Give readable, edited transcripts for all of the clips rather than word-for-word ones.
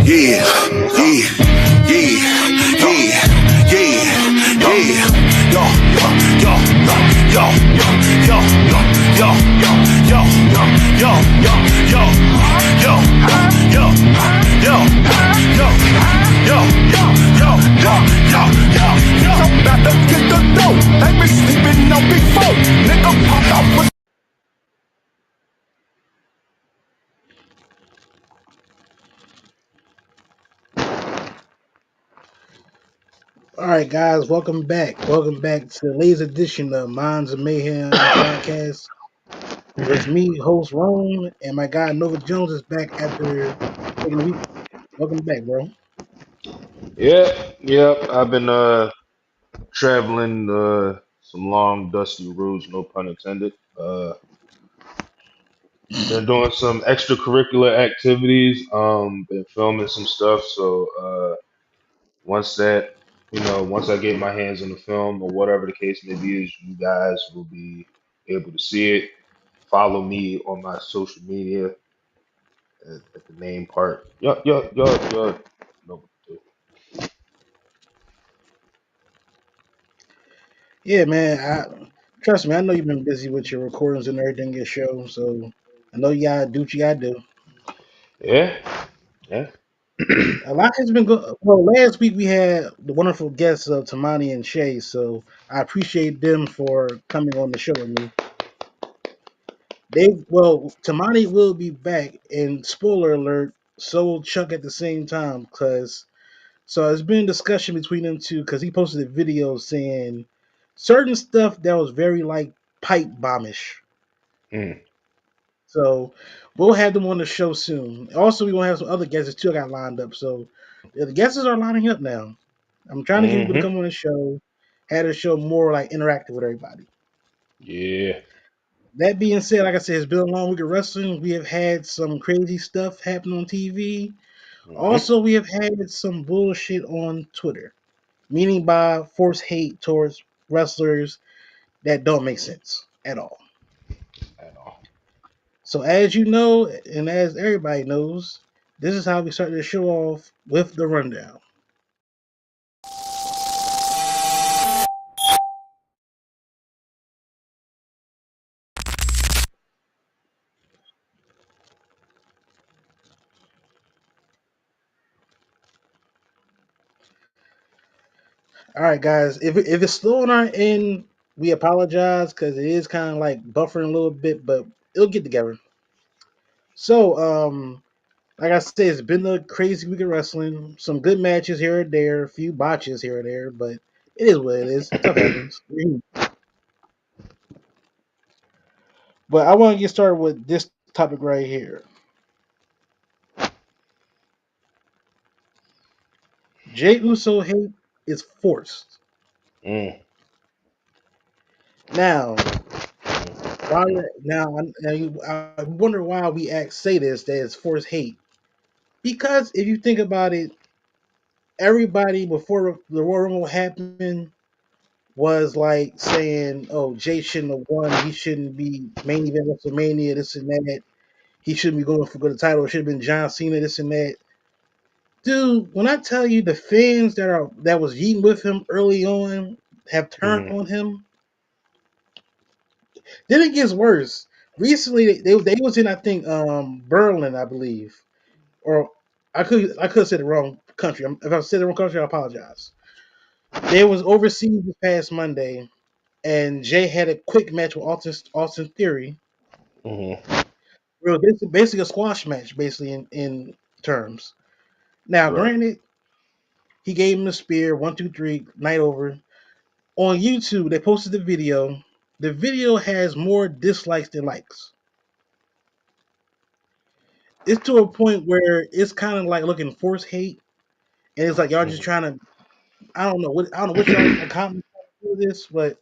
Yeah, yeah, yeah, yeah, yeah, yeah. Yo, yo, yo, yo, yo, yo, yo, yo, yo, yo, yo, yo, yo, yo, yo, yo, yo, yo, yo, yo. I'm about to get the dough. They been sleeping on before. Nigga popped off with. All right, guys, welcome back. Welcome back to the latest edition of Minds of Mayhem podcast. With me, host Rome, and my guy Nova Jones is back after taking a week. Welcome back, bro. Yep. I've been traveling some long dusty roads, no pun intended. Been doing some extracurricular activities, been filming some stuff. So once that once I get my hands on the film or whatever the case may be, is you guys will be able to see it. Follow me on my social media at the main part. Yo. No, Yeah, man. Trust me. I know you've been busy with your recordings and everything, your show. So I know you gotta do what you gotta do. yeah, yeah. A lot has been good. Well, last week we had the wonderful guests of Tamani and Shay, so I appreciate them for coming on the show with me. Tamani will be back, and spoiler alert, so will Chuck at the same time, because so it's been discussion between them two because he posted a video saying certain stuff that was very like pipe bombish. Mm, So we'll have them on the show soon. Also, we gonna have some other guests too. I got lined up, so the guests are lining up now. I'm trying to get people to hmm come on the show, have the show more like interactive with everybody. Yeah. That being said, like I said, it's been a long week of wrestling. We have had some crazy stuff happen on TV. hmm Also, we have had some bullshit on Twitter, meaning by force hate towards wrestlers that don't make sense at all. At all. So, as you know, and as everybody knows, this is how we start the show off with the rundown. All right, guys, if it's slow on our end, we apologize because it is kind of like buffering a little bit, but it'll get together. So, like I said, it's been a crazy week of wrestling. Some good matches here and there, a few botches here and there, but it is what it is. Stuff happens. But I want to get started with this topic right here. Jey Uso hate is forced. Mm, Now, mm, why? I wonder why we say this that it's forced hate. Because if you think about it, everybody before the Royal Rumble happened was like saying, "Oh, Jay shouldn't have won. He shouldn't be main event WrestleMania. This and that. He shouldn't be going for the title. It should have been John Cena. This and that." Dude, when I tell you the fans that was eating with him early on have turned hmm on him, then it gets worse. Recently, they was in I think Berlin, I believe, or I could have said the wrong country. If I said the wrong country, I apologize. They was overseas this past Monday, and Jay had a quick match with Austin Theory. hmm Real basically a squash match, basically in terms. Now, Right. granted, he gave him the spear, 1, 2, 3, night over. On YouTube, they posted the video. The video has more dislikes than likes. It's to a point where it's kind of like looking force hate, and it's like y'all just hmm trying to. I don't know what y'all accomplish with this, but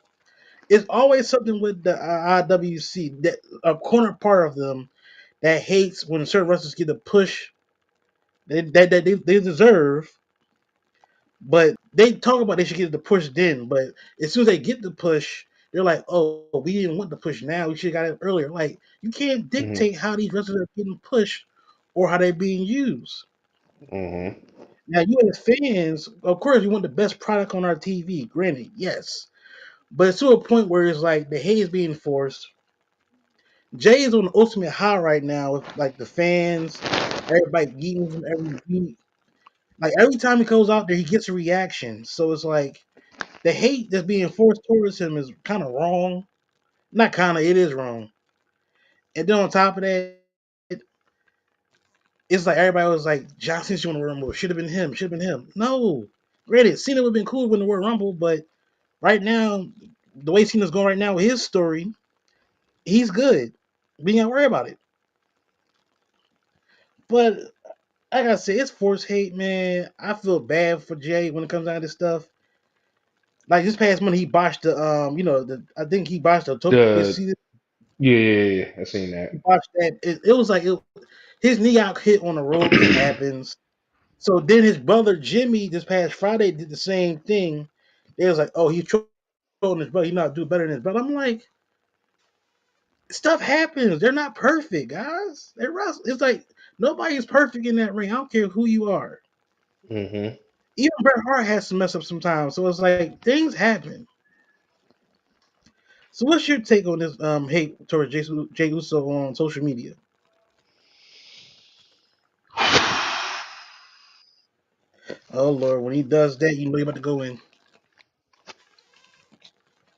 it's always something with the IWC that a corner part of them that hates when certain wrestlers get a push they deserve, but they talk about they should get the push then. But as soon as they get the push, they're like, "Oh, we didn't want the push now. We should have got it earlier." Like you can't hmm dictate how these wrestlers are getting pushed or how they're being used. Mm-hmm. Now, you as fans, of course, you want the best product on our TV. Granted, yes, but it's to a point where it's like the hate is being forced. Jay is on the ultimate high right now with like the fans, everybody eating him every week. Like every time he goes out there, he gets a reaction. So it's like the hate that's being forced towards him is kind of wrong. Not kind of, it is wrong. And then on top of that, it's like everybody was like, John Cena should win the Royal Rumble. Should have been him. Should have been him. No. Granted, Cena would have been cool to win the Royal Rumble, but right now, the way Cena's going right now with his story, he's good. We ain't got to worry about it. But I gotta say, it's forced hate, man. I feel bad for Jay when it comes down to this stuff. Like this past month, he botched I think he botched the Tokyo The season. yeah, yeah, yeah, I seen He that. botched that. It was like his knee got hit on the ropes. It happens. So then his brother Jimmy this past Friday did the same thing. They was like, "Oh, he's trolling his brother. He not do better than his brother." I'm like, stuff happens. They're not perfect, guys. They're wrestle. It's like nobody's perfect in that ring. I don't care who you are. Mm-hmm. Even Bret Hart has to mess up sometimes. So it's like things happen. So what's your take on this hate towards Jey Uso on social media? Oh Lord, when he does that, you know you're about to go in.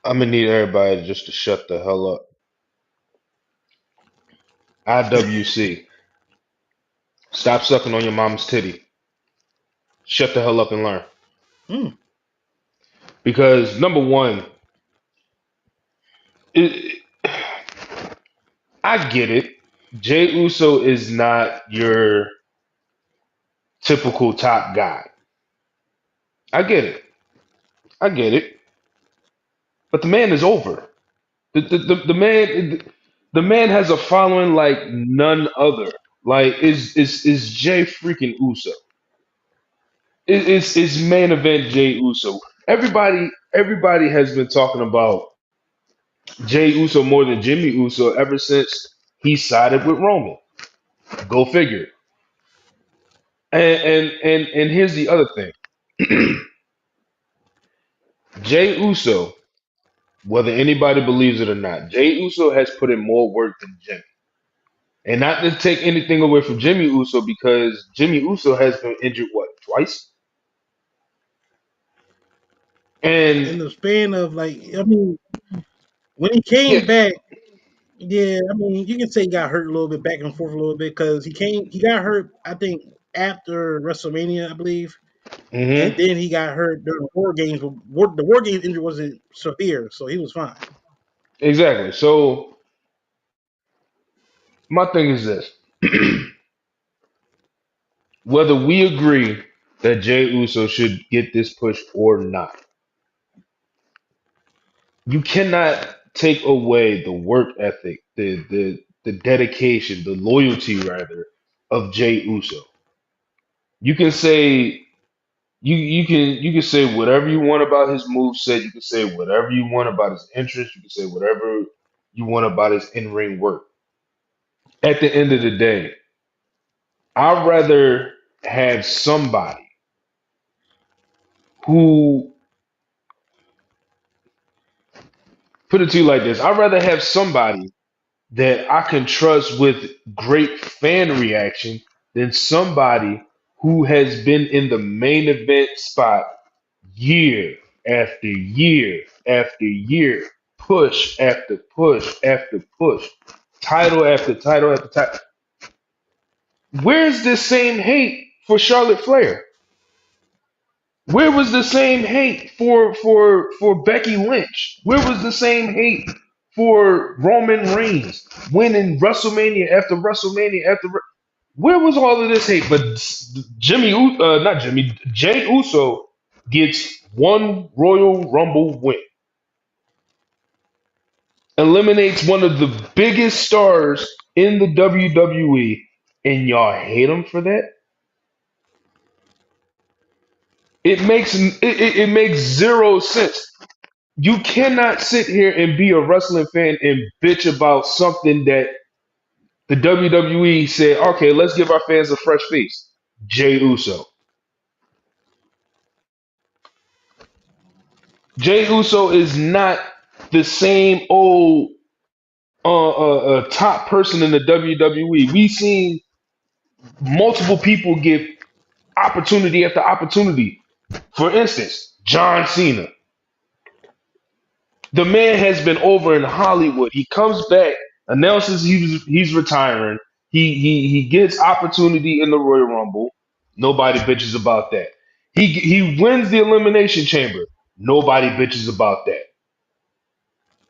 I'm gonna need everybody just to shut the hell up. IWC. Stop sucking on your mama's titty. Shut the hell up and learn. Hmm. Because number one, it, I get it. Jey Uso is not your typical top guy. I get it. I get it. But the man is over. The man has a following like none other. Like is Jay freaking Uso? Is main event Jay Uso? Everybody has been talking about Jay Uso more than Jimmy Uso ever since he sided with Roman. Go figure. And here's the other thing. Jay Uso, whether anybody believes it or not, Jay Uso has put in more work than Jimmy. And not to take anything away from Jimmy Uso because Jimmy Uso has been injured what twice, In and the span of like, I mean, when he yeah, came back, yeah, I mean, you can say he got hurt a little bit, back and forth a little bit, because he got hurt, I think, after WrestleMania, I believe, and hmm then he got hurt during the War Games. But the War Games injury wasn't severe, so he was fine. exactly. So my thing is this: whether we agree that Jay Uso should get this push or not, you cannot take away the work ethic, the dedication, the loyalty rather of Jay Uso. You can say you can say whatever you want about his moveset. You can say whatever you want about his interest. You can say whatever you want about his in-ring work. At the end of the day, I'd rather have somebody who put it to you like this. I'd rather have somebody that I can trust with great fan reaction than somebody who has been in the main event spot year after year after year, push after push after push, title after title after title. Where's the same hate for Charlotte Flair? Where was the same hate for Becky Lynch? Where was the same hate for Roman Reigns winning WrestleMania after WrestleMania after? Where was all of this hate? But not Jimmy, Jay Uso gets one Royal Rumble win, eliminates one of the biggest stars in the WWE, and y'all hate him for that. It makes zero sense. You cannot sit here and be a wrestling fan and bitch about something that the WWE said, okay, let's give our fans a fresh face. Jey Uso. Jey Uso is not the same old top person in the WWE. We've seen multiple people get opportunity after opportunity. For instance, John Cena. The man has been over in Hollywood. He comes back, announces he's retiring. He gets opportunity in the Royal Rumble. Nobody bitches about that. He wins the Elimination Chamber. Nobody bitches about that.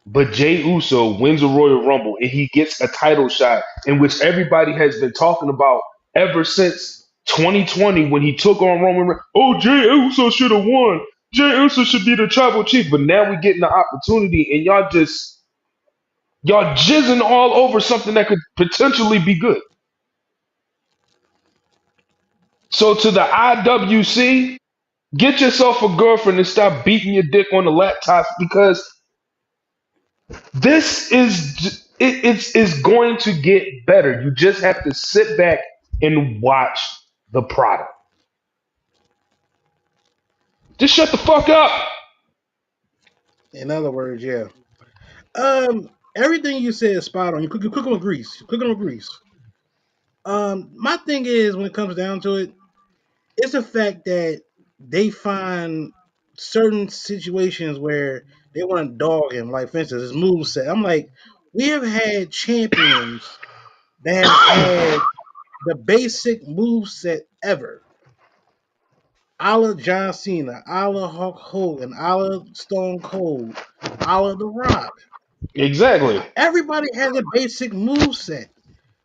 But Jey Uso wins a Royal Rumble and he gets a title shot in which everybody has been talking about ever since 2020 when he took on Roman Reigns. Oh, Jey Uso should have won. Jey Uso should be the tribal chief. But now we're getting the opportunity and y'all jizzing all over something that could potentially be good. So to the IWC, get yourself a girlfriend and stop beating your dick on the laptops because this it's going to get better. You just have to sit back and watch the product. Just shut the fuck up. In other words, yeah. Everything you said is spot on. You cooking with grease. You cooking with grease. My thing is when it comes down to it, it's the fact that they find certain situations where they want to dog him. Like for instance, his move set. I'm like, we have had champions that have had the basic move set ever. A la John Cena, a la Hulk Hogan, a la Stone Cold, a la The Rock. Exactly. Everybody has a basic move set.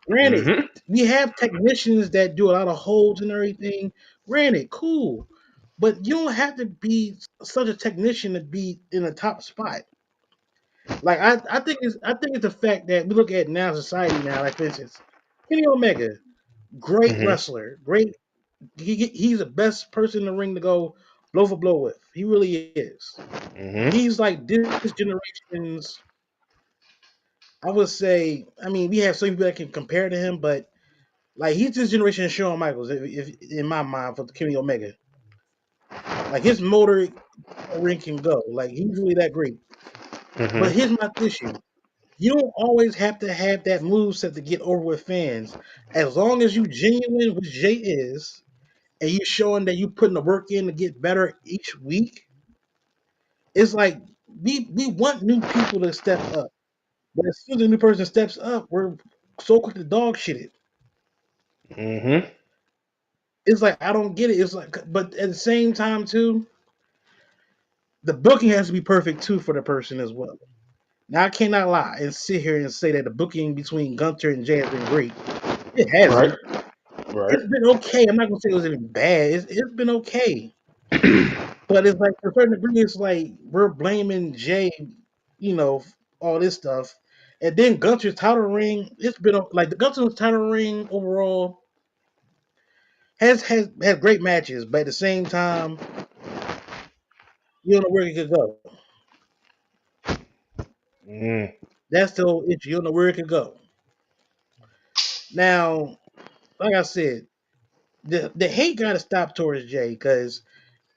Granted, Hmm. we have technicians that do a lot of holds and everything. Granted, cool. But you don't have to be such a technician to be in a top spot. Like I think it's the fact that we look at now society now, like for instance, Kenny Omega, great Hmm. wrestler, great he's the best person in the ring to go blow for blow with. He really is. Hmm. He's like this generation's. I would say. I mean, we have some people that can compare to him, but like he's this generation of Shawn Michaels, if in my mind for Kenny Omega. Like his motor ring can go. Like he's really that great. But Hmm. here's my issue. You don't always have to have that move set to get over with fans. As long as you genuine, which Jay is, and you showing that you putting the work in to get better each week, it's like we want new people to step up. But as soon as a new person steps up, we're so quick to dog shit it. Hmm. It's like I don't get it. It's like, but at the same time too, the booking has to be perfect too for the person as well. Now I cannot lie and sit here and say that the booking between Gunter and Jay has been great. It Right. hasn't. Right. It's been okay. I'm not gonna say it was even bad. It's been okay. But it's like to a certain degree, it's like we're blaming Jay, you know, all this stuff. And then Gunter's title ring, it's been like the Gunter's title ring overall has had great matches, but at the same time, you don't know where it could go. Mm. That's the whole issue. You don't know where it could go. Now, like I said, the hate got to stop towards Jay because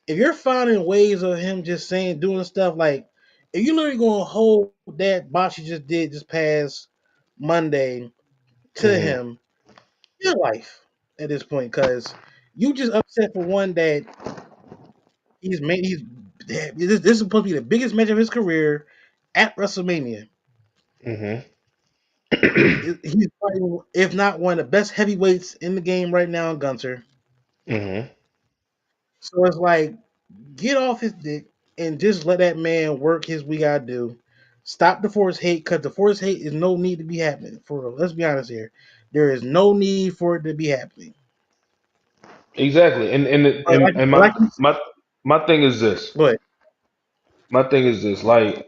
if you're finding ways of him just saying doing stuff like if you literally gonna hold that box you just did this past Monday to Hmm. him, your life at this point because you just upset for one that this is supposed to be the biggest match of his career at WrestleMania. Hmm. He's probably, if not one of the best heavyweights in the game right now in Gunter. Hmm. So it's like, get off his dick and just let that man work his we gotta do. Stop the force hate because the force hate is no need to be happening. For real. Let's be honest here. There is no need for it to be happening. Exactly. And But like you my thing is this. but My thing is this. Like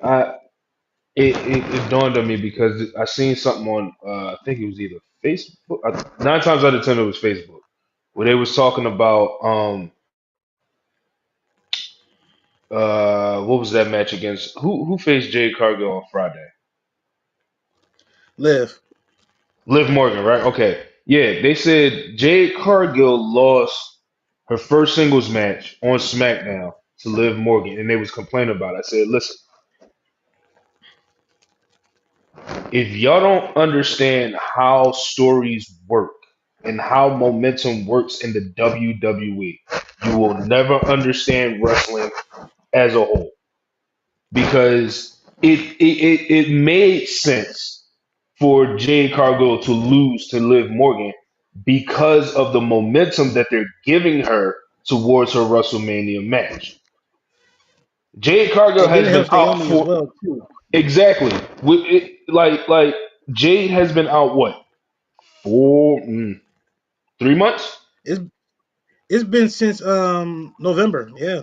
it dawned on me because I seen something on I think it was either Facebook. Nine times out of ten, it was Facebook, where they was talking about what was that match against who faced Jade Cargill on Friday? live. Liv Morgan, right? Okay. Yeah, they said Jade Cargill lost her first singles match on SmackDown to Liv Morgan, and they was complaining about it. I said, listen, if y'all don't understand how stories work and how momentum works in the WWE, you will never understand wrestling as a whole. Because it made sense for Jade Cargill to lose to Liv Morgan because of the momentum that they're giving her towards her WrestleMania match. Jade Cargill And then has it been helps out Naomi as for well too. exactly like Jade has been out what 3 months. It's it's been since November. Yeah.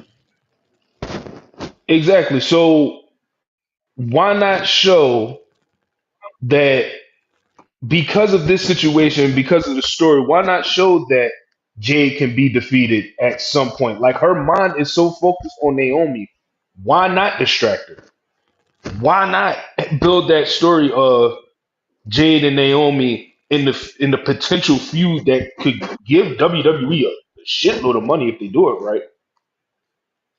Exactly. So why not show that because of this situation, because of the story, why not show that Jade can be defeated at some point? Like her mind is so focused on Naomi. Why not distract her? Why not build that story of Jade and Naomi in the potential feud that could give WWE a shitload of money if they do it right?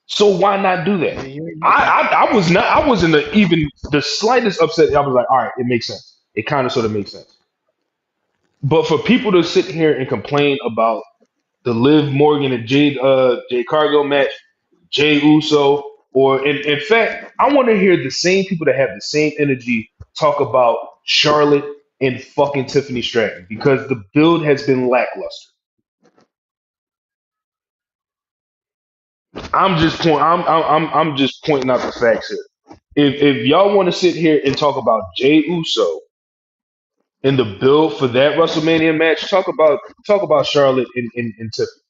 So why not do that? Yeah, you're right. I was not I wasn't even the slightest upset. I was like, all right, it makes sense. It kind of sort of makes sense. But for people to sit here and complain about the Liv Morgan and Jade Cargill match, Jey Uso, or in fact, I want to hear the same people that have the same energy talk about Charlotte and fucking Tiffany Stratton because the build has been lackluster. I'm just pointing out the facts here. If y'all want to sit here and talk about Jey Uso and the build for that WrestleMania match, talk about Charlotte and Tiffany.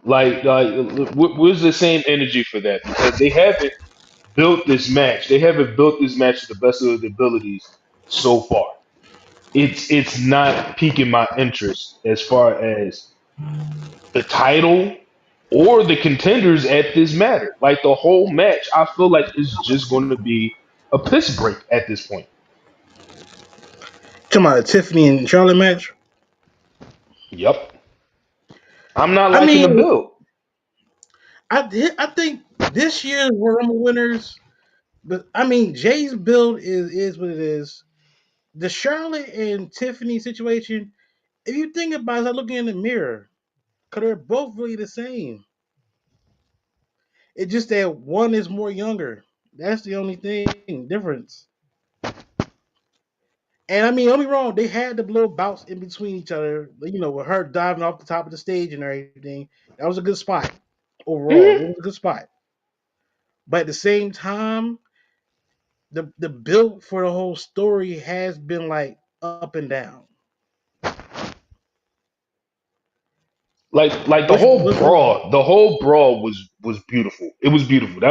Where's the same energy for that? Because they haven't built this match. They haven't built this match to the best of their abilities so far. It's not piquing my interest as far as the title or the contenders at this matter. Like the whole match, I feel like it's just going to be a piss break at this point. Come on, Tiffany and Charlotte match. Yep, I'm not I liking the mean, build. I think this year's Royal Rumble winners, but I mean Jay's build is what it is. The Charlotte and Tiffany situation, if you think about it, it's like looking in the mirror, because they're both really the same. It's just that one is more younger. That's the only thing difference. And I mean, don't be wrong, they had the little bouts in between each other, with her diving off the top of the stage and everything. That was a good spot overall. It Mhm. was a good spot. But at the same time, the build for the whole story has been like up and down. Like Which was a the whole brawl was beautiful. It was beautiful.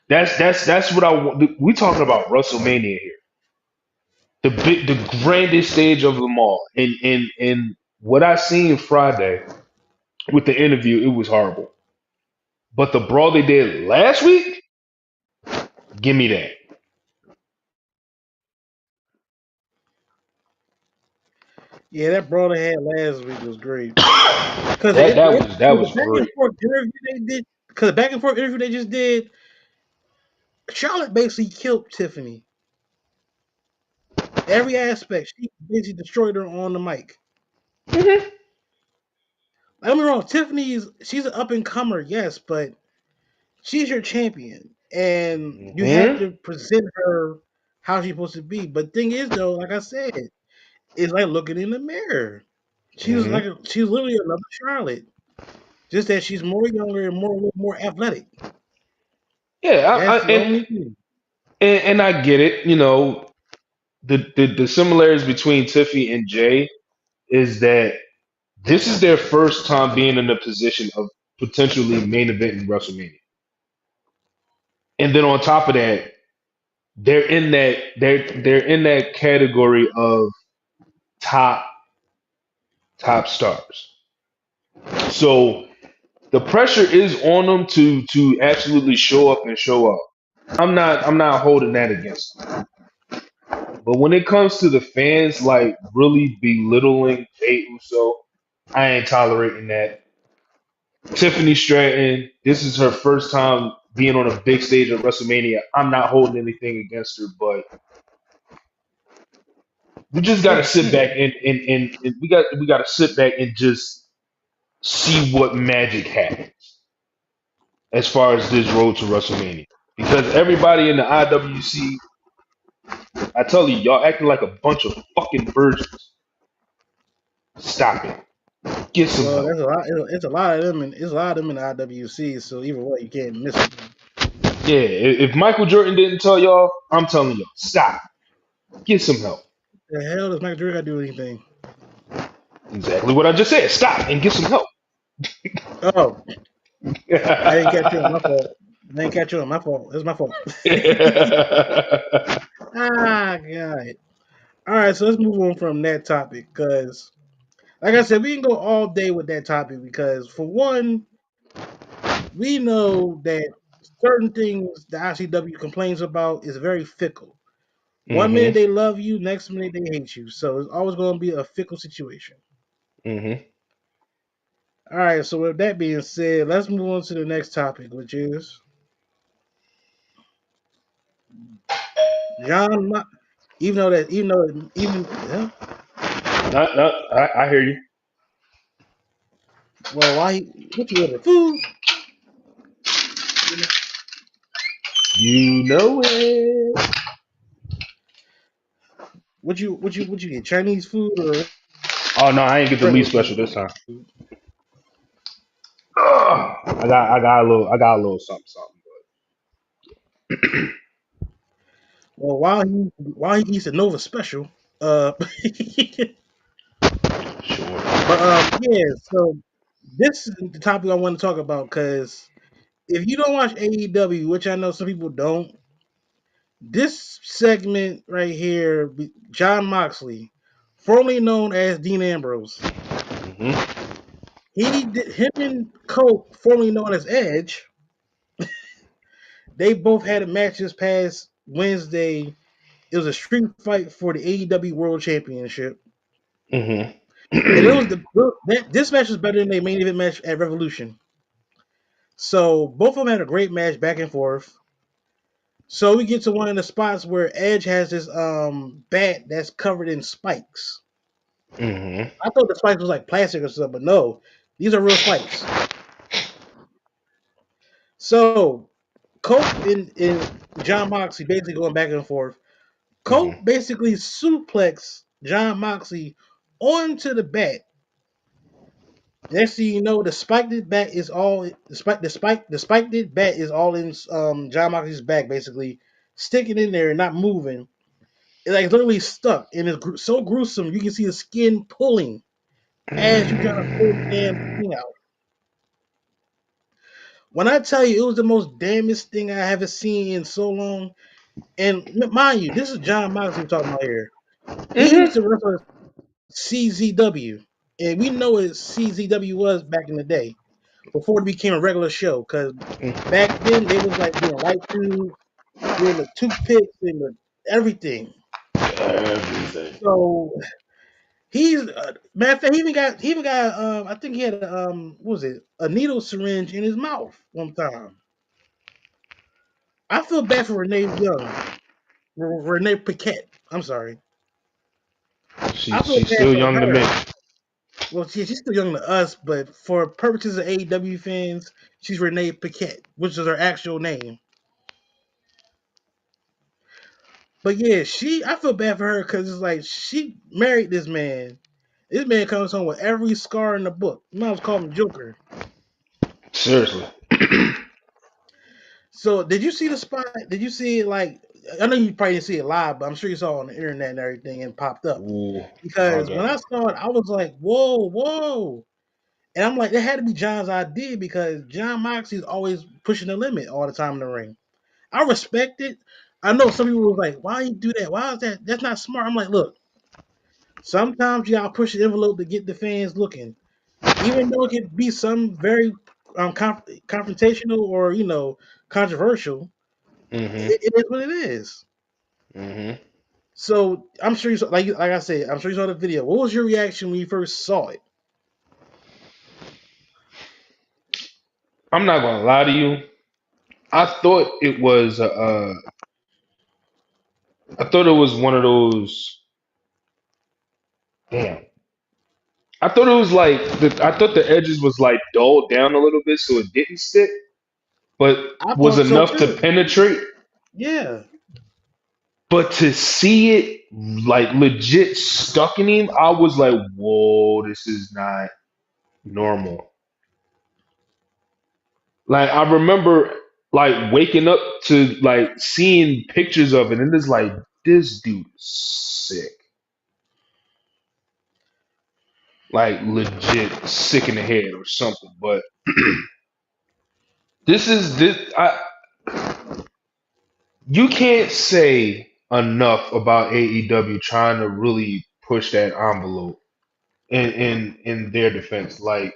That's what I want. We talking about WrestleMania here, the grandest stage of them all. And what I seen Friday with the interview, it was horrible. But the brawl they did last week, give me that. yeah, that brawl they had last week was great. Cause That the was back and great. forth interview they did, cause the back and forth interview they just did, Charlotte basically killed Tiffany. Every aspect, she basically destroyed her on the mic. Mhm. Don't get me wrong, she's an up and comer, yes, but she's your champion, and you have Mhm. to present her how she's supposed to be. But thing is, though, like I said, it's like looking in the mirror. Mhm. She's literally another Charlotte, just that she's more younger and a little more athletic. Yeah, That's the and, only thing. and I get it. The similarities between Tiffany and Jay is that this is their first time being in a position of potentially main event in WrestleMania. And then on top of that, they're in that category of top top stars. So the pressure is on them to absolutely show up and show up. I'm not holding that against them. But when it comes to the fans like really belittling Jey Uso, I ain't tolerating that. Tiffany Stratton, this is her first time being on a big stage at WrestleMania. I'm not holding anything against her, but we just gotta sit Again, back and we gotta sit back and just see what magic happens as far as this road to WrestleMania. Because everybody in the IWC, I tell you, y'all acting like a bunch of fucking virgins. Stop it. Get some well, help. there's a lot. It's a lot of them, and it's a lot of them in the IWC. So either way, you can't miss them. Yeah, if Michael Jordan didn't tell y'all, I'm telling y'all, stop. Get some help. The hell does Michael Jordan got to do anything? Exactly what I just said. Stop and get some help. Oh, I didn't catch you on my fault. I didn't catch you on my fault. It's my fault. God. All right, so let's move on from that topic because, like I said, we can go all day with that topic because, for one, we know that certain things the ICW complains about is very fickle. One minute hmm they love you, next minute they hate you. So it's always going to be a fickle situation. hmm All right, so with that being said, let's move on to the next topic, which is John. Even yeah, I hear you. well, what you order food? You know it. What you get? Chinese food or Oh no, I ain't get the regular least food? special this time. Ugh. I got a little something, Well, while he eats a Nova Special, uh, something. Sure. but yeah. So this is the topic I want to talk about because if you don't watch AEW, which I know some people don't, this segment right here, John Moxley, formerly known as Dean Ambrose, hmm him and Colt, formerly known as Edge, they both had a match this past Wednesday. It was a street fight for the AEW World Championship. hmm And it was this match was better than their main event match at Revolution. So both of them had a great match back and forth. So we get to one of the spots where Edge has this bat that's covered in spikes. hmm I thought the spikes was like plastic or something, but no, these are real spikes. So Colt and John Moxley basically going back and forth. hmm Colt basically suplexed John Moxley onto the bat. Next thing you know, the spiked bat is all the spiked bat is all in John Moxley's back, basically sticking in there and not moving. It's like literally stuck, and it's so gruesome. You can see the skin pulling as you try to pull the damn thing out. When I tell you, it was the most damaged thing I haven't seen in so long. And mind you, this is John Moxley we're talking about here. He used hmm to wrestle CZW, and we know what CZW was back in the day before it became a regular show. Because back then they was like doing light tubes, doing the toothpicks and everything. Everything. So he's matter of fact, he even got I think he had a what was it, a needle syringe in his mouth one time. I feel bad for Renee Paquette. I'm sorry. I feel She's bad still for young to me. her. Well, she's still young to us, but for purposes of AEW fans, she's Renee Paquette, which is her actual name. But yeah, I feel bad for her because it's like she married this man. This man comes home with every scar in the book. You might as well call him Joker. Seriously. So did you see the spot? Did you see it like I know you probably didn't see it live, but I'm sure you saw it on the internet and everything and popped up. Ooh, Because when okay. I saw it, I was like, whoa, whoa. And I'm like, that had to be John's idea because John Moxley's always pushing the limit all the time in the ring. I respect it. I know some people was like, why you do that? Why is that? That's not smart. I'm like, look, sometimes you gotta push the envelope to get the fans looking. Even though it could be some very confrontational or controversial, hmm it is what it is. hmm So I'm sure you saw, like I said, I'm sure you saw the video. What was your reaction when you first saw it? I'm not gonna lie to you. I thought it was I thought it was one of those. Damn. I thought it was like I thought the edges was like dulled down a little bit so it didn't stick, but I was thought so enough to too. penetrate. Yeah. But to see it like legit stuck in him, I was like, whoa, this is not normal. Like I remember like waking up to like seeing pictures of it and it's like this dude is sick. Like legit sick in the head or something. But this I you can't say enough about AEW trying to really push that envelope in their defense. Like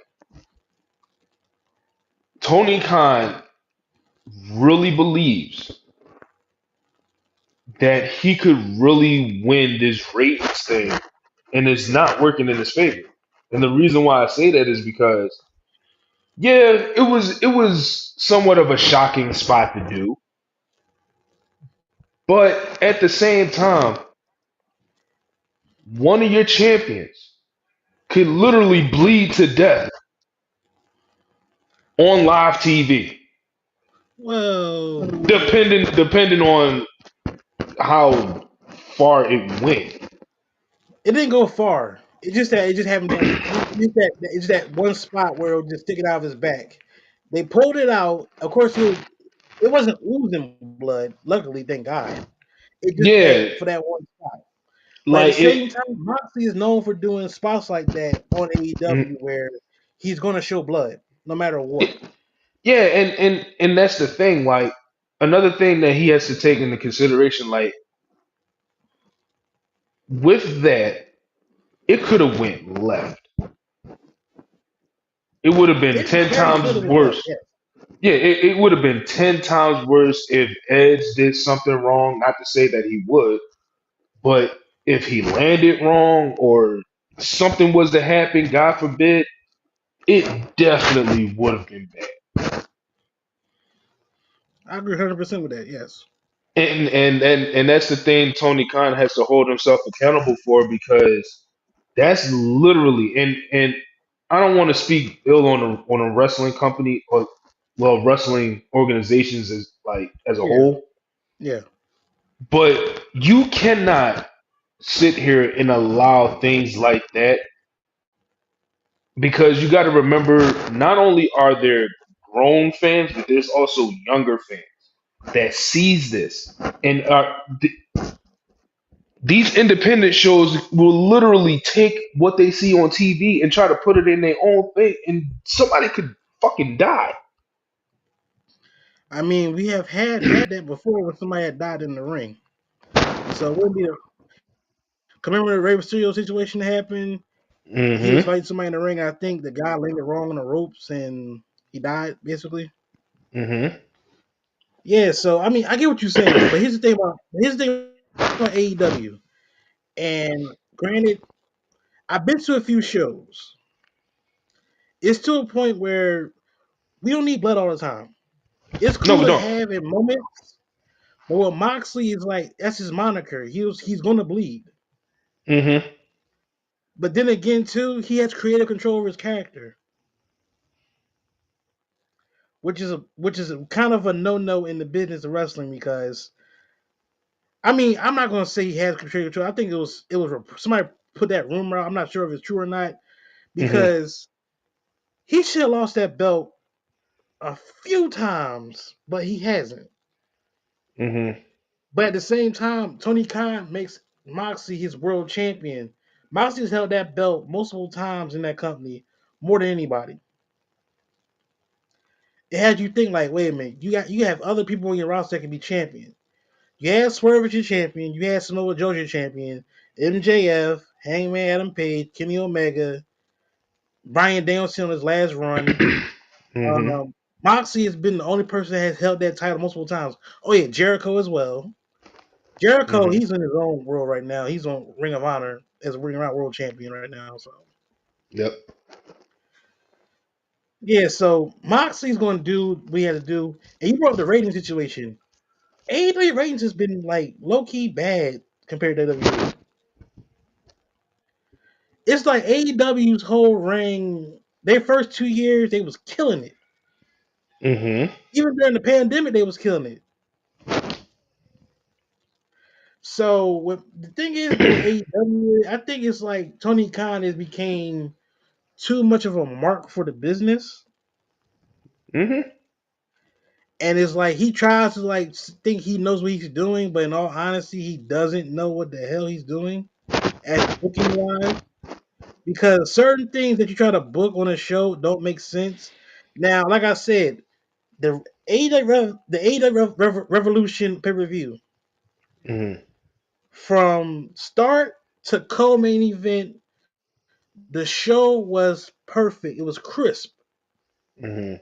Tony Khan really believes that he could really win this ratings thing, and it's not working in his favor. And the reason why I say that is because, yeah, it was somewhat of a shocking spot to do, but at the same time, one of your champions could literally bleed to death on live TV, Well, depending on how far it went. it didn't go far. It just happened that it's that one spot where it was just sticking out of his back. They pulled it out. Of course, it wasn't oozing blood. Luckily, thank God. It just that Yeah, for that one spot. But at the like it. same time, Moxley is known for doing spots like that on AEW where he's going to show blood no matter what. Yeah, and that's the thing. Like another thing that he has to take into consideration, like with that, it could have went left. It would have been It ten very could times have went left. worse. Yes. Yeah, it would have been 10 times worse if Edge did something wrong. Not to say that he would, but if he landed wrong or something was to happen, God forbid, it definitely would have been bad. I agree 100% with that. Yes. And that's the thing Tony Khan has to hold himself accountable for because that's literally and I don't want to speak ill on a wrestling company or well wrestling organizations as like as a Yeah. whole, Yeah. but you cannot sit here and allow things like that because you got to remember not only are there grown fans but there's also younger fans that sees this and these independent shows will literally take what they see on TV and try to put it in their own thing, and somebody could fucking die. I mean, we have had that before when somebody had died in the ring. So it wouldn't be a. Remember the Rey Mysterio situation happened? He was Mm-hmm. fighting somebody in the ring. I think the guy landed wrong on the ropes and he died basically. Mm-hmm. Yeah. So I mean, I get what you're saying, but here's the thing about AEW. And granted, I've been to a few shows. It's to a point where we don't need blood all the time. It's No, cool we to don't. have in moments, but what Moxley is like, that's his moniker. He's gonna bleed. Mm-hmm. But then again, too, he has creative control over his character, which is a kind of a no in the business of wrestling because I mean I'm not gonna say he has creative control. I think it was somebody put that rumor out. I'm not sure if it's true or not Mm-hmm. because he should have lost that belt a few times, but he hasn't. Mm-hmm. But at the same time, Tony Khan makes Moxley his world champion. Moxley's held that belt multiple times in that company more than anybody. It had you think like, wait a minute, you have other people on your roster that can be champion. You had Swerve as your champion, you had Samoa Joe as your champion, MJF, Hangman Adam Page, Kenny Omega, Brian Danielson on his last run. Mm-hmm. Um, Moxley has been the only person that has held that title multiple times. Oh yeah, Jericho as well. Jericho, Mhm. he's in his own world right now. He's on Ring of Honor as a Ring of Honor World Champion right now. So Yep. yeah, so Moxley's going to do what we had to do, and you brought up the rating situation. AEW ratings has been like low key bad compared to WWE. It's like AEW's whole reign. Their first 2 years, they was killing it. Mhm. Even during the pandemic, they was killing it. So what the thing is with AEW, I think it's like Tony Khan has became too much of a mark for the business, Mhm. and it's like he tries to like think he knows what he's doing, but in all honesty, he doesn't know what the hell he's doing as booking wise. Because certain things that you try to book on a show don't make sense. Now, like I said, the Revolution pay per view Mhm. from start to co-main event, the show was perfect. It was crisp. Mhm.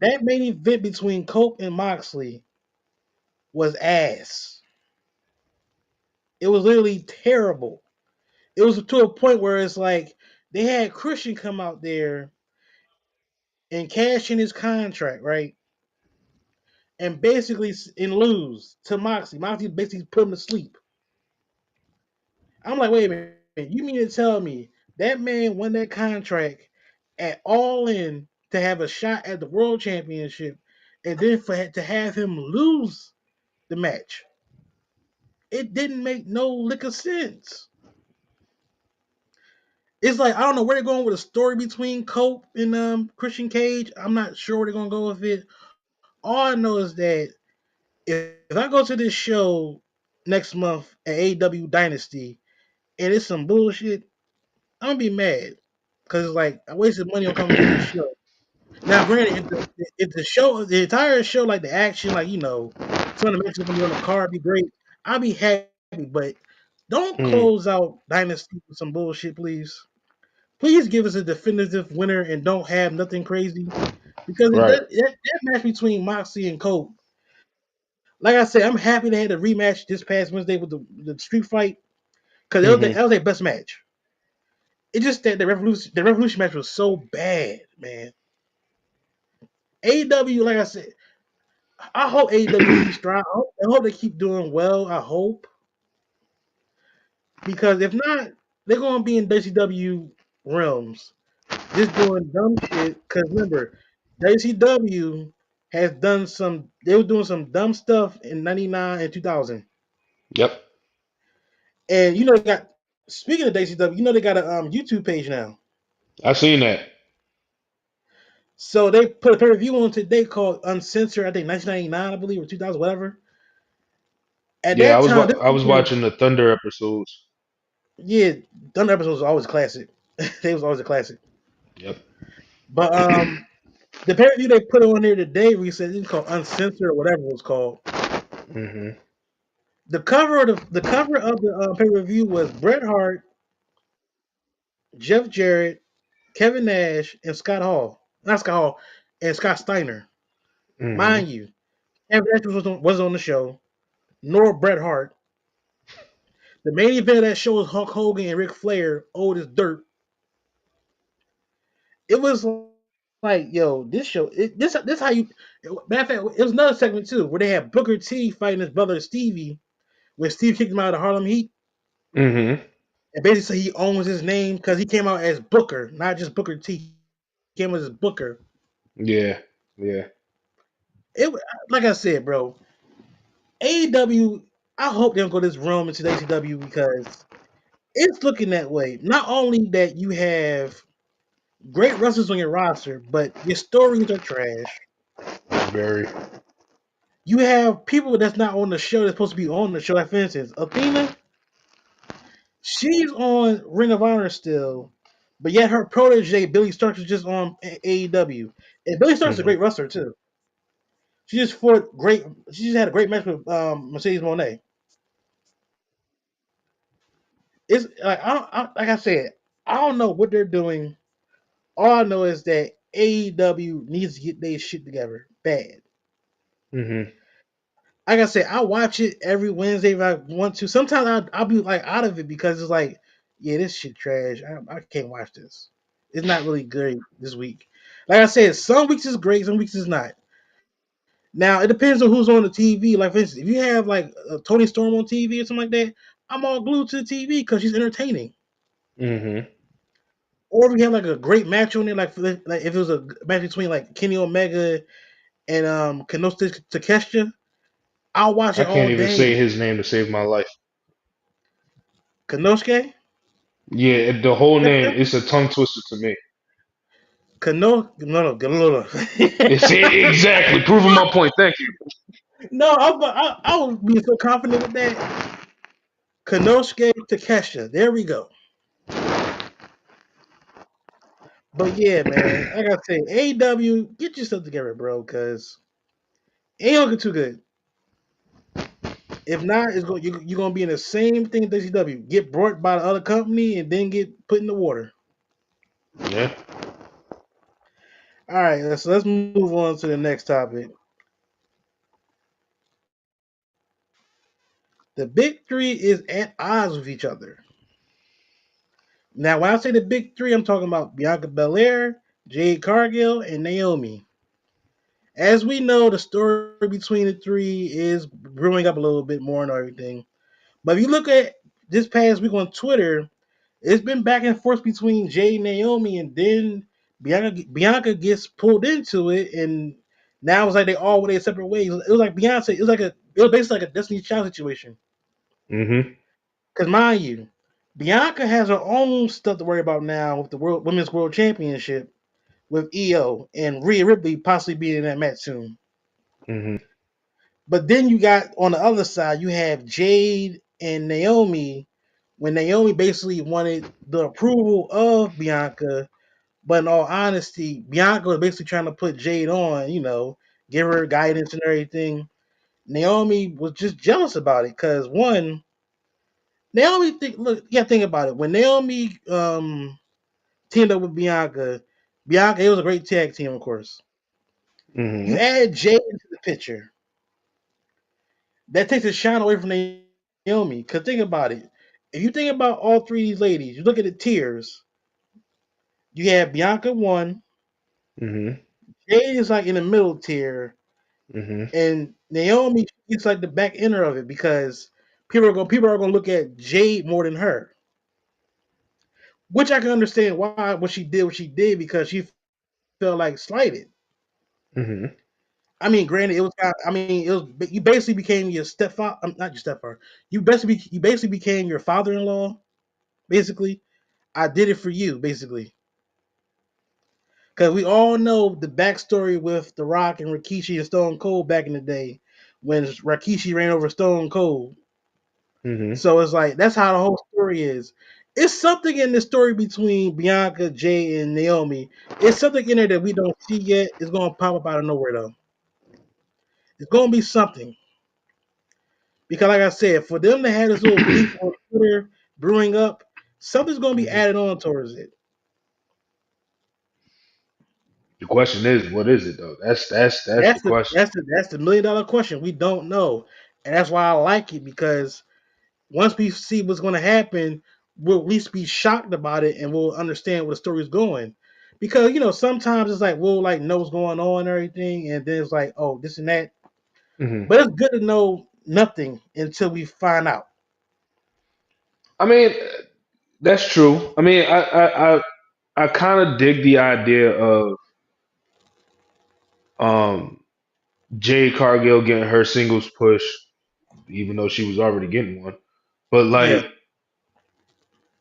That main event between Coke and Moxley was ass. It was literally terrible. It was to a point where it's like they had Christian come out there and cash in his contract, right? And basically and lose to Moxley. Moxley basically put him to sleep. I'm like, wait a minute, you mean to tell me that man won that contract at All In to have a shot at the World Championship, and then to have him lose the match? It didn't make no lick of sense. It's like I don't know where they're going with a story between Cope and Christian Cage. I'm not sure where they're gonna go with it. All I know is that if I go to this show next month at AEW Dynasty and it's some bullshit, I'm gonna be mad because it's like I wasted money on coming to this show. Now, granted, if the show, the entire show, like the action, like some of the matches gonna be on the card, be great. I'll be happy, but don't close Mhm. out Dynasty with some bullshit, please. Please give us a definitive winner and don't have nothing crazy because Right. that match between Moxley and Cope, like I said, I'm happy they had a rematch this past Wednesday with the street fight because that was Mhm. their best match. It's just that the Revolution match was so bad, man. AEW, like I said, I hope AEW keeps strong. I hope they keep doing well. I hope because if not, they're gonna be in WCW realms just doing dumb shit. Because remember, WCW has done some. They were doing some dumb stuff in '99 and 2000. Yep. And they got speaking of WCW, they got a YouTube page now. I seen that. So they put a pay per view on today called Uncensored. I think 1999, I believe, or 2000, whatever. At Yeah, that time, I was watching the Thunder episodes. yeah, Thunder episodes was always a classic. They was always a classic. Yep. But the pay per view they put on here today recently it's called Uncensored or whatever it was called. Mhm. The cover of the pay per view was Bret Hart, Jeff Jarrett, Kevin Nash, and Scott Hall. Not Scott Hall, and Scott Steiner. Mhm. Mind you, Kevin Nash was on the show, nor Bret Hart. The main event of that show was Hulk Hogan and Ric Flair, old as dirt. It was like, yo, this show, this how you. Matter of fact, it was another segment too where they had Booker T fighting his brother Stevie when Steve kicked him out of the Harlem Heat, Mhm. and basically said he owns his name because he came out as Booker, not just Booker T. He came out as Booker. Yeah. Yeah. Like I said, bro, AEW. I hope they don't go this realm into ACW because it's looking that way. Not only that you have great wrestlers on your roster, but your stories are trash. Very. You have people that's not on the show that's supposed to be on the show. Like for instance, Athena, she's on Ring of Honor still, but yet her protege Billy Starks is just on AEW. And Billy Starks is a Mhm. great wrestler too. She just fought great. She just had a great match with Mercedes Monet. It's like like I said, I don't know what they're doing. All I know is that AEW needs to get their shit together bad. Mhm. like I said, I watch it every Wednesday if I want to. Sometimes I'll be like out of it because it's like, yeah, this shit trash. I can't watch this. It's not really good this week. Like I said, some weeks is great, some weeks is not. Now it depends on who's on the TV. Like for instance, if you have like a Tony Storm on TV or something like that, I'm all glued to the TV because she's entertaining. Mm-hmm. Or if we have like a great match on there, like if it was a match between like Kenny Omega and Kenosuke Takeshita, I'll watch I it all can't even day. say his name to save my life. Kenosuke, Yeah, the whole name, it's a tongue twister to me. No. It's exactly proving my point. Thank you. No, I was being so confident with that. Kanosuke Takesha. There we go. But yeah, man, like I say, AEW, get yourself together, bro, because it ain't looking too good. If not, you're gonna be in the same thing as WCW. Get brought by the other company and then get put in the water. Yeah. All right, so let's move on to the next topic. The big three is at odds with each other. Now, when I say the big three, I'm talking about Bianca Belair, Jade Cargill, and Naomi. As we know, the story between the three is brewing up a little bit more and everything. But if you look at this past week on Twitter, it's been back and forth between Jade and Naomi, and then Bianca gets pulled into it, and now it's like they all went their separate ways. It was like Beyonce. It was basically like a Destiny Child situation. Mm-hmm. Because mind you, Bianca has her own stuff to worry about now with the Women's World Championship with EO and Rhea Ripley possibly being in that match soon. Mm-hmm. But then you got on the other side, you have Jade and Naomi. When Naomi basically wanted the approval of Bianca, but in all honesty, Bianca was basically trying to put Jade on, give her guidance and everything. Naomi was just jealous about it because one, look, you gotta think about it. When Naomi teamed up with Bianca, it was a great tag team, of course. You Mm-hmm. add Jade into the picture, that takes a shine away from Naomi. Cause think about it. If you think about all three of these ladies, you look at the tiers. You have Bianca one, Mm-hmm. Jade is like in the middle tier, Mm-hmm. and Naomi is like the back ender of it because people are gonna look at Jade more than her. Which I can understand why what she did because she felt like slighted. Mm-hmm. I mean, granted, you basically became your stepfather, not your stepfather. You basically became your father-in-law. Basically, I did it for you, basically, because we all know the backstory with The Rock and Rikishi and Stone Cold back in the day when Rikishi ran over Stone Cold. Mm-hmm. So it's like that's how the whole story is. It's something in the story between Bianca, Jay, and Naomi. It's something in there that we don't see yet. It's gonna pop up out of nowhere though. It's gonna be something. Because like I said, for them to have this little beef on Twitter brewing up, something's gonna be Mm-hmm. added on towards it. The question is, what is it though? That's the That's the question. that's the that's the $1 million question. We don't know. And that's why I like it because once we see what's gonna happen, we'll at least be shocked about it and we'll understand where the story's going. Because sometimes it's like we'll like know what's going on and everything, and then it's like, oh, this and that. Mm-hmm. But it's good to know nothing until we find out. I mean, that's true. I mean, I kind of dig the idea of um Jade Cargill getting her singles push, even though she was already getting one. But Yeah. like,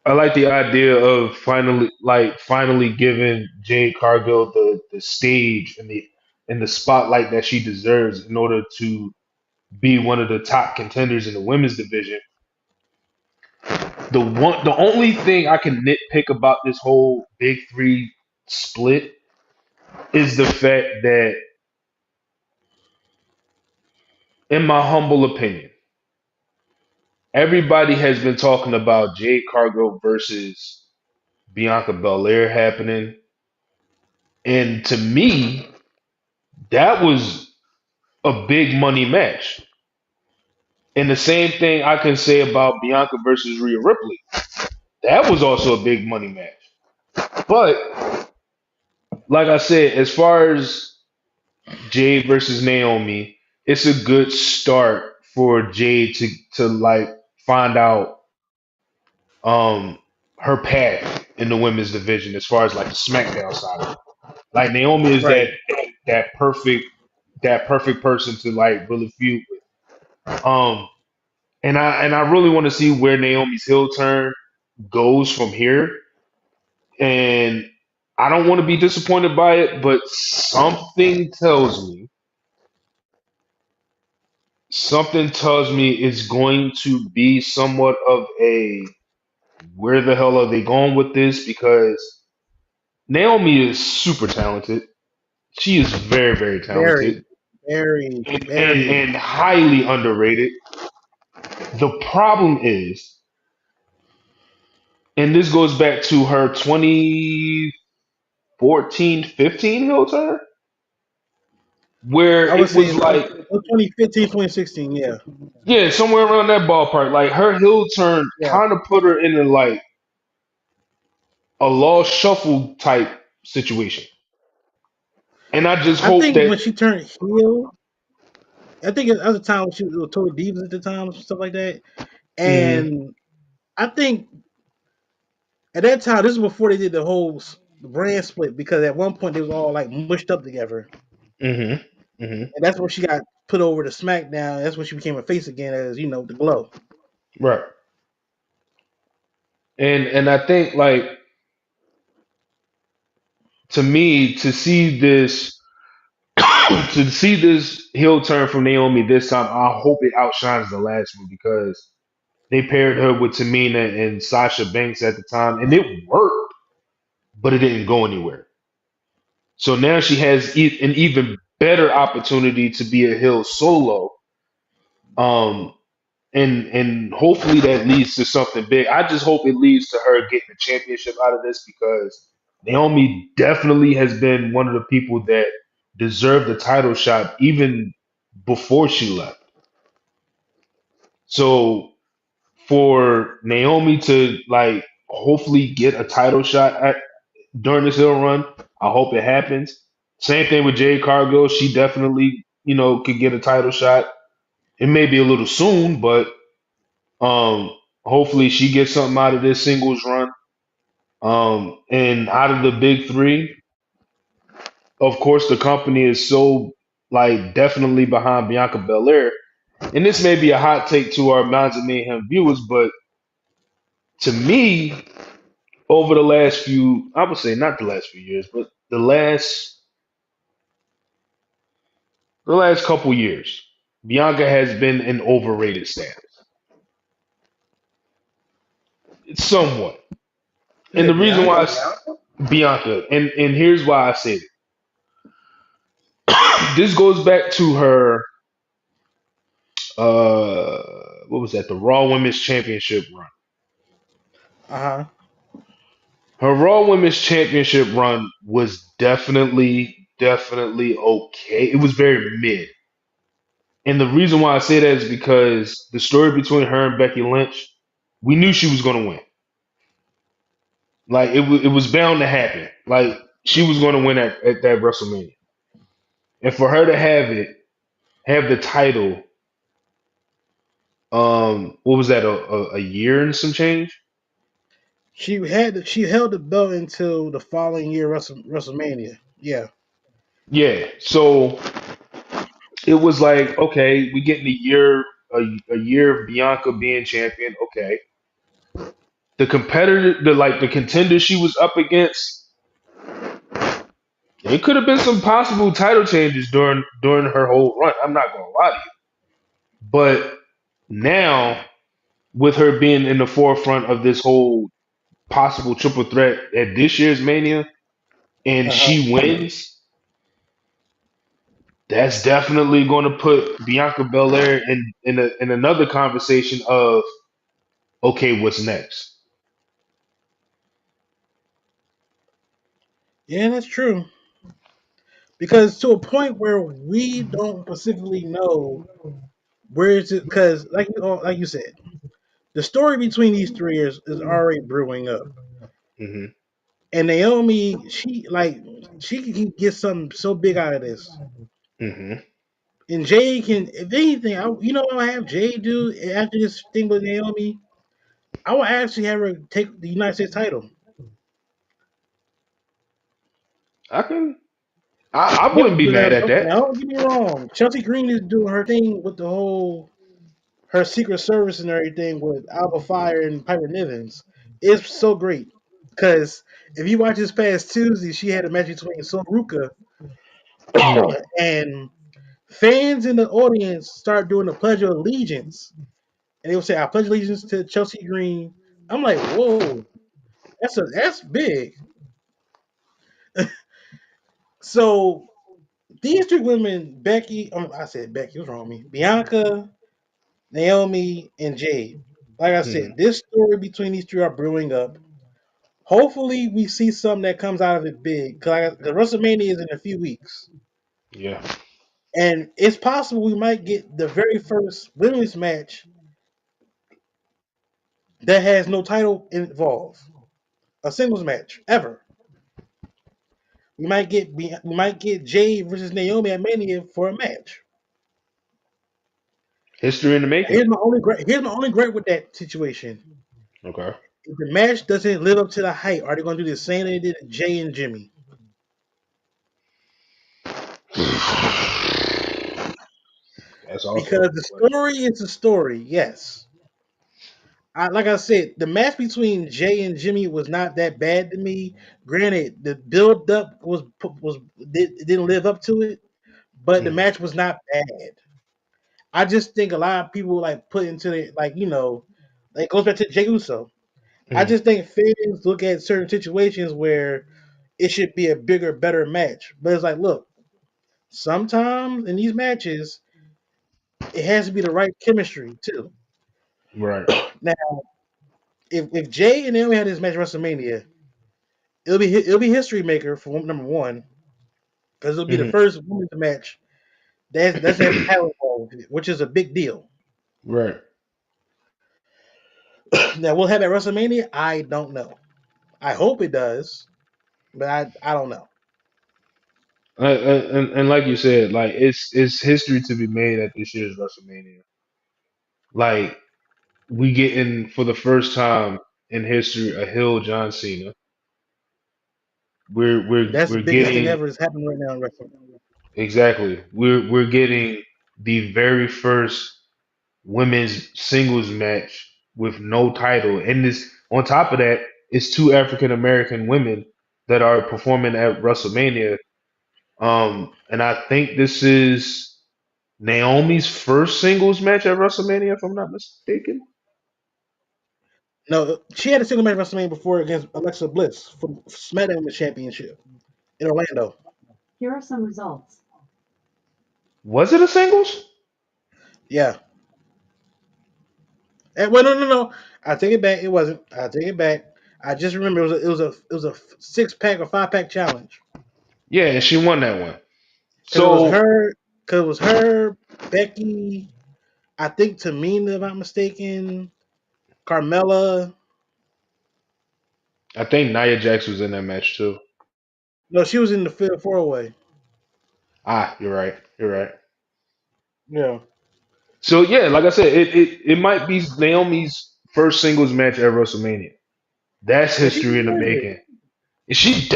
I like the idea of finally giving Jade Cargill the stage and the spotlight that she deserves in order to be one of the top contenders in the women's division. The only thing I can nitpick about this whole big three split is the fact that, in my humble opinion, everybody has been talking about Jade Cargill versus Bianca Belair happening. And to me, that was a big money match. And the same thing I can say about Bianca versus Rhea Ripley. That was also a big money match. But like I said, as far as Jade versus Naomi, it's a good start for Jade to like find out um her path in the women's division as far as like the SmackDown side of it. Like Naomi is Right. that perfect that perfect person to like really feud with. And I really want to see where Naomi's heel turn goes from here. And I don't want to be disappointed by it, but something tells me it's going to be somewhat of a where the hell are they going with this? Because Naomi is super talented. She is very, very talented Very, very, very. and highly underrated. The problem is, and this goes back to her 2014, 15 heel turn, where I would it say was in like, 2015, 2016. Yeah. yeah, somewhere around that ballpark. Like her heel turn Yeah. kind of put her in like a lost shuffle type situation. And I just I hope think that, when she turned heel, I think at the time when she was Tory Divas at the time, stuff like that. mm, And I think at that time, this is before they did the whole brand split because at one point they was all like mushed up together, hmm hmm and that's when she got put over to SmackDown. That's when she became a face again, as the Glow. right. And I think like to me to see this heel turn from Naomi this time, I hope it outshines the last one because they paired her with Tamina and Sasha Banks at the time, and it worked, but it didn't go anywhere. So now she has an even better opportunity to be a heel solo, um, and hopefully that leads to something big. I just hope it leads to her getting the championship out of this because Naomi definitely has been one of the people that deserved the title shot even before she left. So for Naomi to like hopefully get a title shot during this hill run, I hope it happens. Same thing with Jade Cargill. She definitely, could get a title shot. It may be a little soon, but hopefully she gets something out of this singles run. And out of the big three, of course, the company is so like definitely behind Bianca Belair. And this may be a hot take to our Minds of Mayhem viewers, but to me, over the last few, I would say not the last few years, but the last couple years, Bianca has been an overrated status, somewhat. You And the said reason why Bianca. I Bianca, and here's why I say this goes back to her uh what was that, the Raw Women's Championship run. Uh huh. Her Raw Women's Championship run was definitely okay. It was very mid. And the reason why I say that is because the story between her and Becky Lynch, we knew she was going to win. Like it was bound to happen. Like she was going to win at that WrestleMania. And for her to have the title, what was that, a year and some change? She held the belt until the following year WrestleMania. Yeah. Yeah. So it was like, okay, we getting a year of Bianca being champion. Okay. The contender she was up against, it could have been some possible title changes during her whole run. I'm not gonna lie to you. But now, with her being in the forefront of this whole possible triple threat at this year's Mania, and Uh huh. she wins, that's definitely going to put Bianca Belair in another conversation of okay, what's next? Yeah, that's true. Because to a point where we don't specifically know Where is it? Because like you said, the story between these three is already brewing up. Hmm. And Naomi, she can get something so big out of this. Hmm. And Jay can, if anything, you know what I have Jay do after this thing with Naomi? I will actually have her take the United States title. I can. I wouldn't be Now, mad at that. don't get me wrong. Chelsea Green is doing her thing with the whole her Secret Service and everything with Alba Fire and Piper Nivens. It's so great because if you watch this past Tuesday, she had a match between Soruka Mm. and fans in the audience start doing the Pledge of Allegiance, and they will say, "I pledge allegiance to Chelsea Green." I'm like, "Whoa, that's big." So these three women, Becky, I said Becky, what's wrong with me? Bianca, Naomi, and Jade. Like I Hmm. said, this story between these three are brewing up. Hopefully, we see something that comes out of it big. Because WrestleMania is in a few weeks. Yeah. And it's possible we might get the very first women's match that has no title involved. A singles match ever. We might get Jade versus Naomi at Mania for a match. History in the making. Here's my only gripe with that situation. Okay. If the match doesn't live up to the hype, are they going to do the same they did to Jay and Jimmy? That's also a Because good the question. story is a story, yes. Like I said, the match between Jay and Jimmy was not that bad to me. Granted, the build up didn't live up to it, but the Hmm. match was not bad. I just think a lot of people like put into it like it goes back to Jey Uso. I Hmm. just think fans look at certain situations where it should be a bigger, better match. But it's like, look, sometimes in these matches, it has to be the right chemistry too. Right. Now, if Jay and Naomi had this match at WrestleMania, it'll be history maker for number one because it'll be the Hmm. first women's match that doesn't have a title involved, with it, which is a big deal. Right. Now we'll have at WrestleMania. I don't know. I hope it does, but I don't know. And like you said, like it's history to be made at this year's WrestleMania. Like we getting for the first time in history a heel John Cena. That's the We're biggest thing getting ever that's happened right now in wrestling. exactly. We're getting the very first women's singles match with no title. And this on top of that, it's two African American women that are performing at WrestleMania. And I think this is Naomi's first singles match at WrestleMania, if I'm not mistaken. No, she had a single match at WrestleMania before against Alexa Bliss for SmackDown Women's Championship in Orlando. Here are some results. Was it a singles? Yeah. Well, no. I take it back. It wasn't. I take it back. I just remember it was a 6 pack or 5 pack challenge Yeah, and she won that one. because it was So her. Because it was her, Becky, I think Tamina, if I'm mistaken, Carmella. I think Nia Jax was in that match too. No, she was in the four way. Ah, you're right. You're right. Yeah, So yeah, like I said, it might be Naomi's first singles match at WrestleMania. That's and she history in the deserves it. making. And she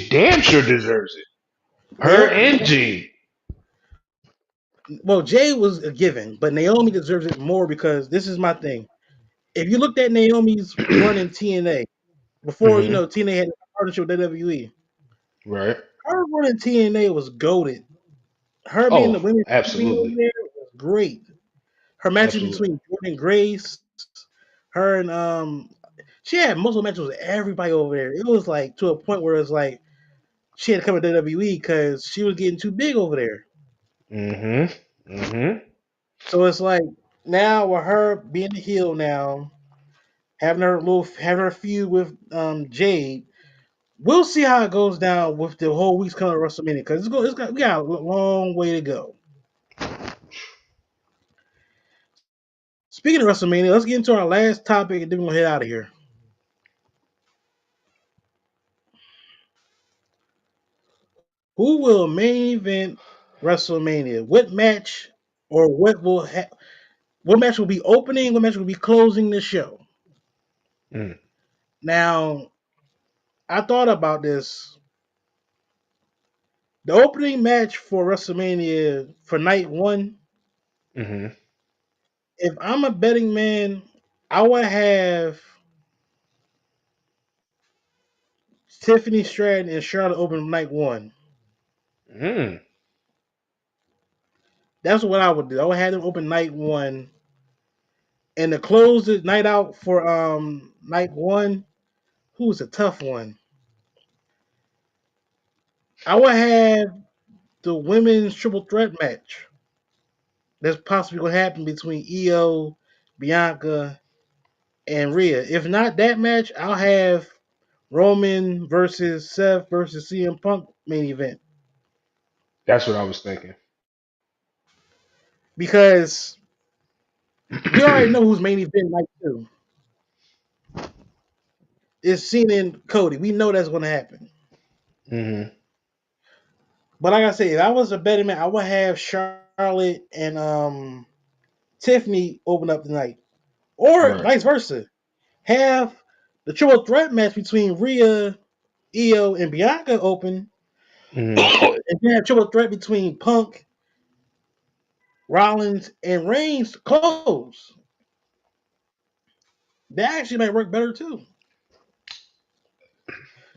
damn sure deserves it. Her Naomi, and Gene. well, Jay was a given, but Naomi deserves it more because this is my thing. If you looked at Naomi's run in TNA before, Hmm. TNA had a partnership with WWE, Right. her run in TNA was goaded. Her being the Oh, women's champion over absolutely. there was great. Her matches Absolutely. between Jordan Grace, her and she had multiple matches with everybody over there. It was like to a point where it's like she had to come to WWE because she was getting too big over there. Hmm. Hmm. So it's like now with her being the heel now, having her feud with Jade. We'll see how it goes down with the whole week's coming to WrestleMania because we got a long way to go. Speaking of WrestleMania, let's get into our last topic and then we're gonna head out of here. Who will main event WrestleMania? What match or what match will be opening? What match will be closing the show? Mm. Now, I thought about this. The opening match for WrestleMania for night one. Mm-hmm. If I'm a betting man, I would have Tiffany Stratton and Charlotte open night one. Mm. That's what I would do. I would have them open night one, and to close the night out for night one. Who's a tough one? I would have the women's triple threat match that's possibly going to happen between Io, Bianca, and Rhea. If not that match, I'll have Roman versus Seth versus CM Punk main event That's what I was thinking. because we already know who's main event night two. It's Cena and Cody. We know that's going to happen. Mm-hmm. But like I said, if I was a betting man, I would have Charlotte and Tiffany open up tonight, or Right. vice versa. Have the triple threat match between Rhea, Io, and Bianca open, Mm-hmm. and then have triple threat between Punk, Rollins, and Reigns close. That actually might work better too.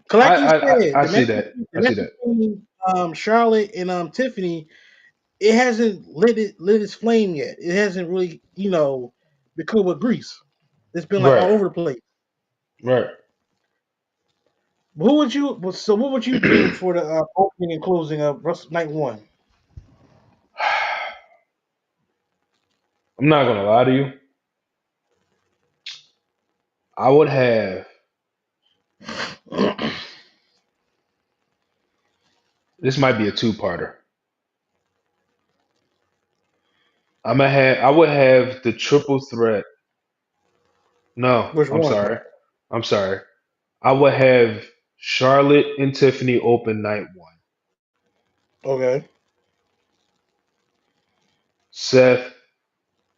Cause like you said, I see that. the I see match that. between Charlotte and Tiffany, it hasn't lit its flame yet. It hasn't really, become with grease. It's been like Right. all over the place. Right. Who would you? So what would you do for the opening and closing of Night One? I'm not gonna lie to you. I would have this might be a two-parter. I would have the triple threat. No, Which I'm one? sorry. I'm sorry. I would have Charlotte and Tiffany open night one. Okay. Seth,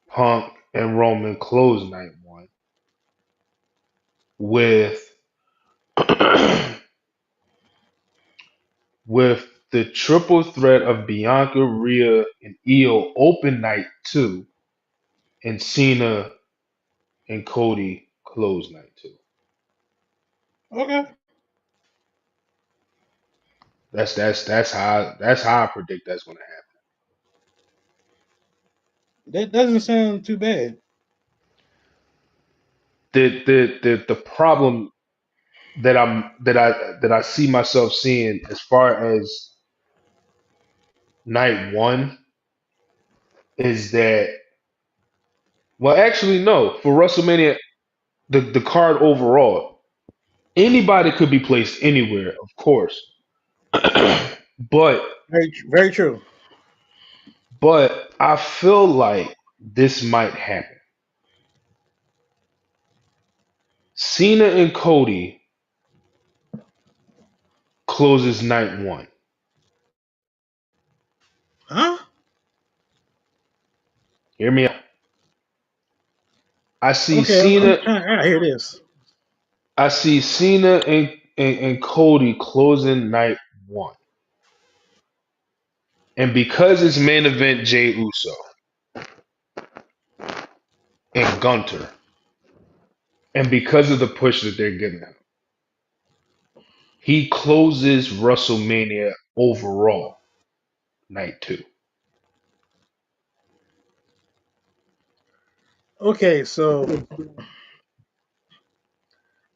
Punk, and Roman close night one with with the triple threat of Bianca, Rhea, and Io open night two, and Cena and Cody close night two. Okay. That's how I predict that's gonna That doesn't sound too bad. happen. The problem that I see myself seeing as far as night one is that, well, actually no, for WrestleMania, the card overall, anybody could be placed anywhere, of course. but Very true. but I feel like this might happen. Cena and Cody closes night one. Huh? Hear me out. I see Okay. I'm Cena. trying. I hear this. I see Cena and Cody closing night one. And because it's main event Jey Uso and Gunter, and because of the push that they're giving him, he closes WrestleMania overall night two. Okay. So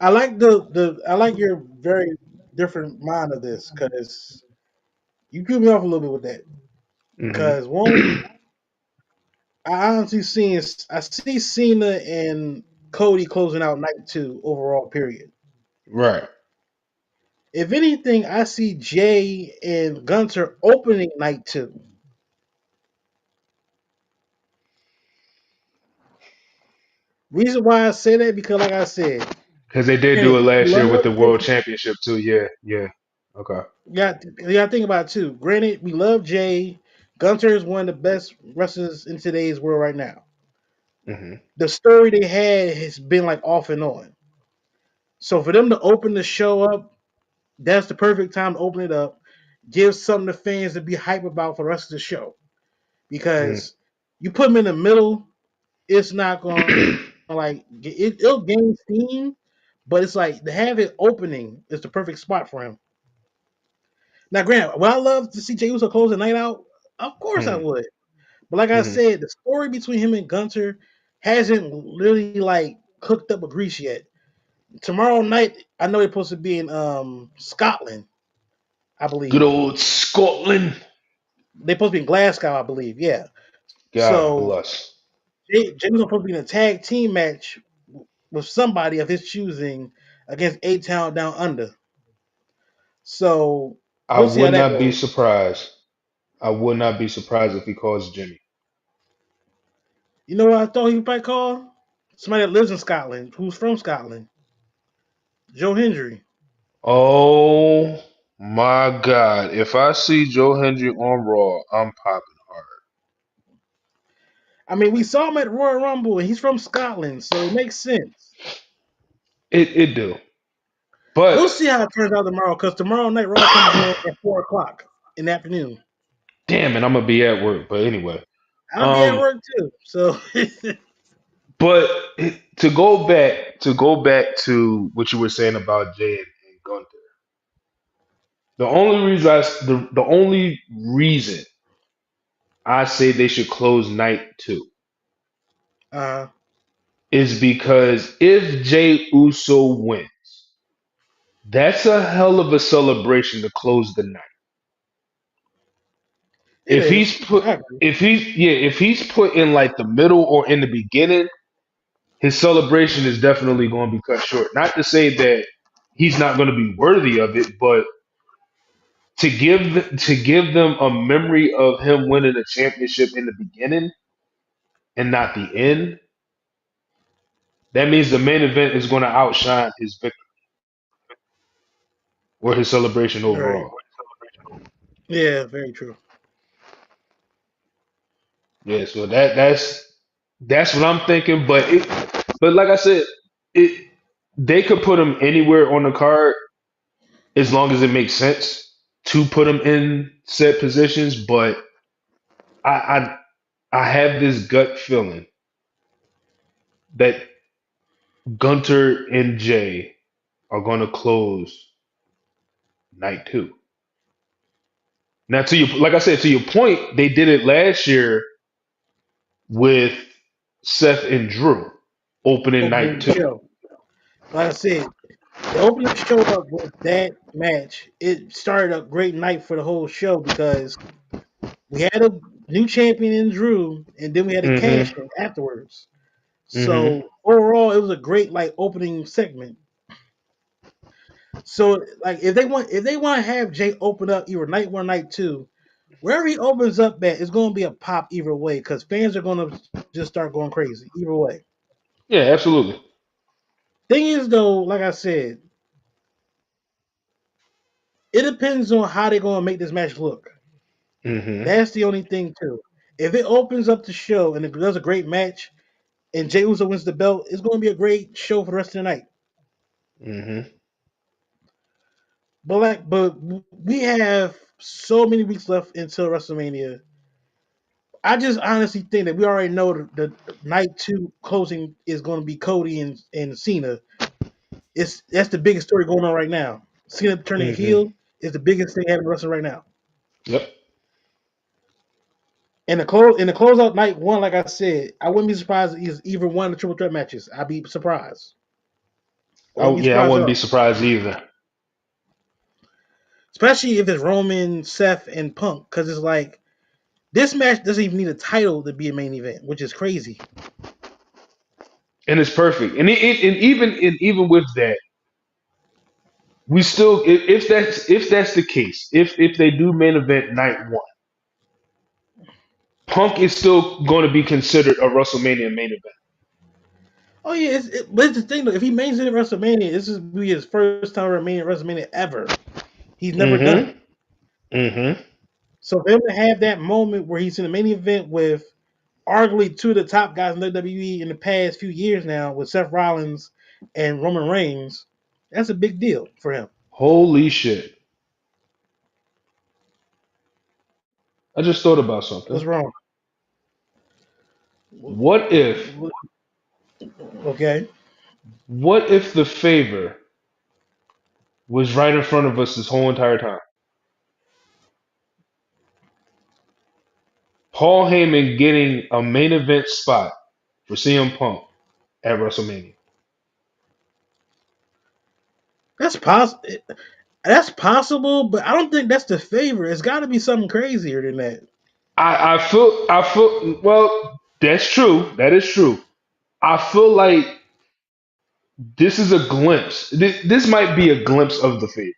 I like your very different mind of this because you threw me off a little bit with that. Because one, Hmm. I honestly I see Cena and Cody closing out night two overall. Period. Right. If anything, I see Jay and Gunter opening night 2. Reason why I say that because, like I said, Because they did do it granted, we last love year with the Jay. World Championship too. Yeah, yeah. Okay. You got to think about it too. Granted, we love Jay. Gunter is one of the best wrestlers in today's world right now. Hmm. The story they had has been like off and on. So for them to open the show up, that's the perfect time to open it up. Give something to fans to be hype about for the rest of the show. Hmm. Because you put them in the middle, it's not gonna it'll gain steam, but it's like to have it opening is the perfect spot for him. Now, granted, would I love to see Jey Uso close the night out? Of course I Hmm. would. But like I Hmm. said, the story between him and Gunter hasn't really like cooked up a grease yet. Tomorrow night, I know they're supposed to be in Scotland, I Good believe. old Scotland. They're supposed to be in Glasgow, I believe. Yeah. God So bless. Jey Uso supposed to be in a tag team match with somebody of his choosing against A Town Down Under. So I we'll see how would that not be goes. surprised. I would not be surprised if he calls Jimmy. You know what I thought he would probably call? Somebody that lives in Scotland, who's from Scotland. Joe Hendry. Oh my God! If I see Joe Hendry on Raw, I'm popping hard. I mean, we saw him at Royal Rumble, and he's from Scotland, so it makes sense. It do, We'll but see how it turns out tomorrow, because tomorrow night Raw comes on at 4 o'clock in the afternoon. damn it, I'm gonna be at work. But anyway, I'll be at um, work too, so but to go back to what you were saying about Jay and Gunther. The only reason I say they should close night two uh, is because if Jay Uso wins, that's a hell of a celebration to close the night. it If is. he's put I agree. if he's put in like the middle or in the beginning, his celebration is definitely going to be cut short. Not to say that he's not going to be worthy of it, but to give them a memory of him winning a championship in the beginning and not the end, that means the main event is going to outshine his victory or his celebration Right. overall. Yeah, very true. Yeah, so that's what I'm thinking. But like I said, it they could put him anywhere on the card as long as it makes sense to put him in set positions. But I I, I have this gut feeling that Gunter and Jay are going to close night two. Now, like I said, to your point, they did it last year with Seth and Drew opening night Opening the two. show. Like I said, the opening show up with that match. It started a great night for the whole show because we had a new champion in Drew, and then we had a cash Mm-hmm. in afterwards. Mm-hmm. So overall, it was a great like opening segment. So like if they want to have Jay open up either night one, night two, wherever he opens up at, it's going to be a pop either way because fans are going to just start going crazy either way. Yeah, absolutely. Thing is though, like I said, it depends on how they're going to make this match look. Mm-hmm. That's the only thing too. If it opens up the show and it does a great match and Jey Uso wins the belt, it's going to be a great show for the rest of the night. Mm-hmm. But we have so many weeks left until WrestleMania. I just honestly think that we already know the night two closing is going to be Cody and Cena. That's the biggest story going on right now. Cena turning a Mm-hmm. heel is the biggest thing happening wrestling right now. Yep. And the closeout night one, like I said, I wouldn't be surprised if it's either one of the triple threat matches. I'd be surprised. I wouldn't be Yeah, I surprised at wouldn't be all. surprised either. Especially if it's Roman, Seth, and Punk, because it's like this match doesn't even need a title to be a main event, which is crazy. And it's perfect. And even with that, we still if that's the case, if they do main event night one, Punk is still going to be considered a WrestleMania main event. Oh yeah, but it's the thing though. If he mains in WrestleMania, this is be his first time remaining at WrestleMania ever. He's never done it. Mm-hmm. Mm-hmm. So for him to have that moment where he's in the main event with arguably two of the top guys in WWE in the past few years now, with Seth Rollins and Roman Reigns, that's a big deal for him. Holy shit. I just thought about something. What's wrong? What if Okay. what if the favor was right in front of us this whole entire time? Paul Heyman getting a main event spot for CM Punk at WrestleMania. That's possible. That's possible, but I don't think that's the favor. It's got to be something crazier than that. I feel well, that's true. That is true. I feel like this is a glimpse. This might be a glimpse of the favor.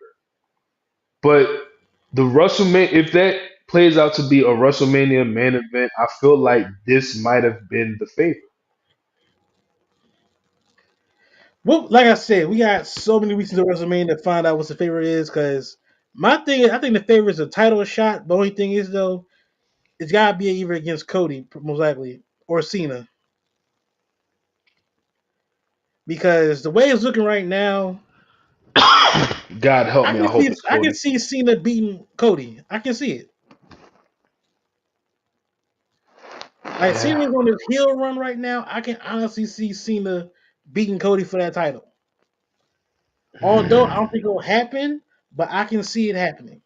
But the WrestleMania, if that plays out to be a WrestleMania main event, I feel like this might have been the favor. Well, like I said, we got so many weeks into WrestleMania to find out what the favorite is. Because my thing is, I think the favorite is a title shot. The only thing is though, it's got to be either against Cody, most likely, or Cena. Because the way it's looking right now, God help me. I hope it's I can Cody. see Cena beating Cody. I can see it. Like Yeah. Cena's on his heel run right now. I can honestly see Cena beating Cody for that title. Although I don't think it'll happen, but I can see it happening.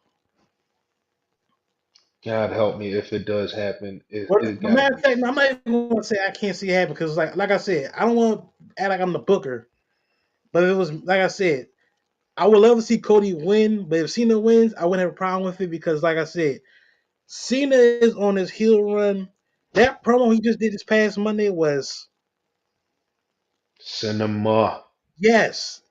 God help me if it does happen. It But got to matter of be fact, Cena. I'm not even gonna say I can't see it happen because like I said, I don't want to act like I'm the booker. But it was like I said, I would love to see Cody win, but if Cena wins, I wouldn't have a problem with it because like I said, Cena is on his heel run. That promo he just did this past Monday was Cinema. yes.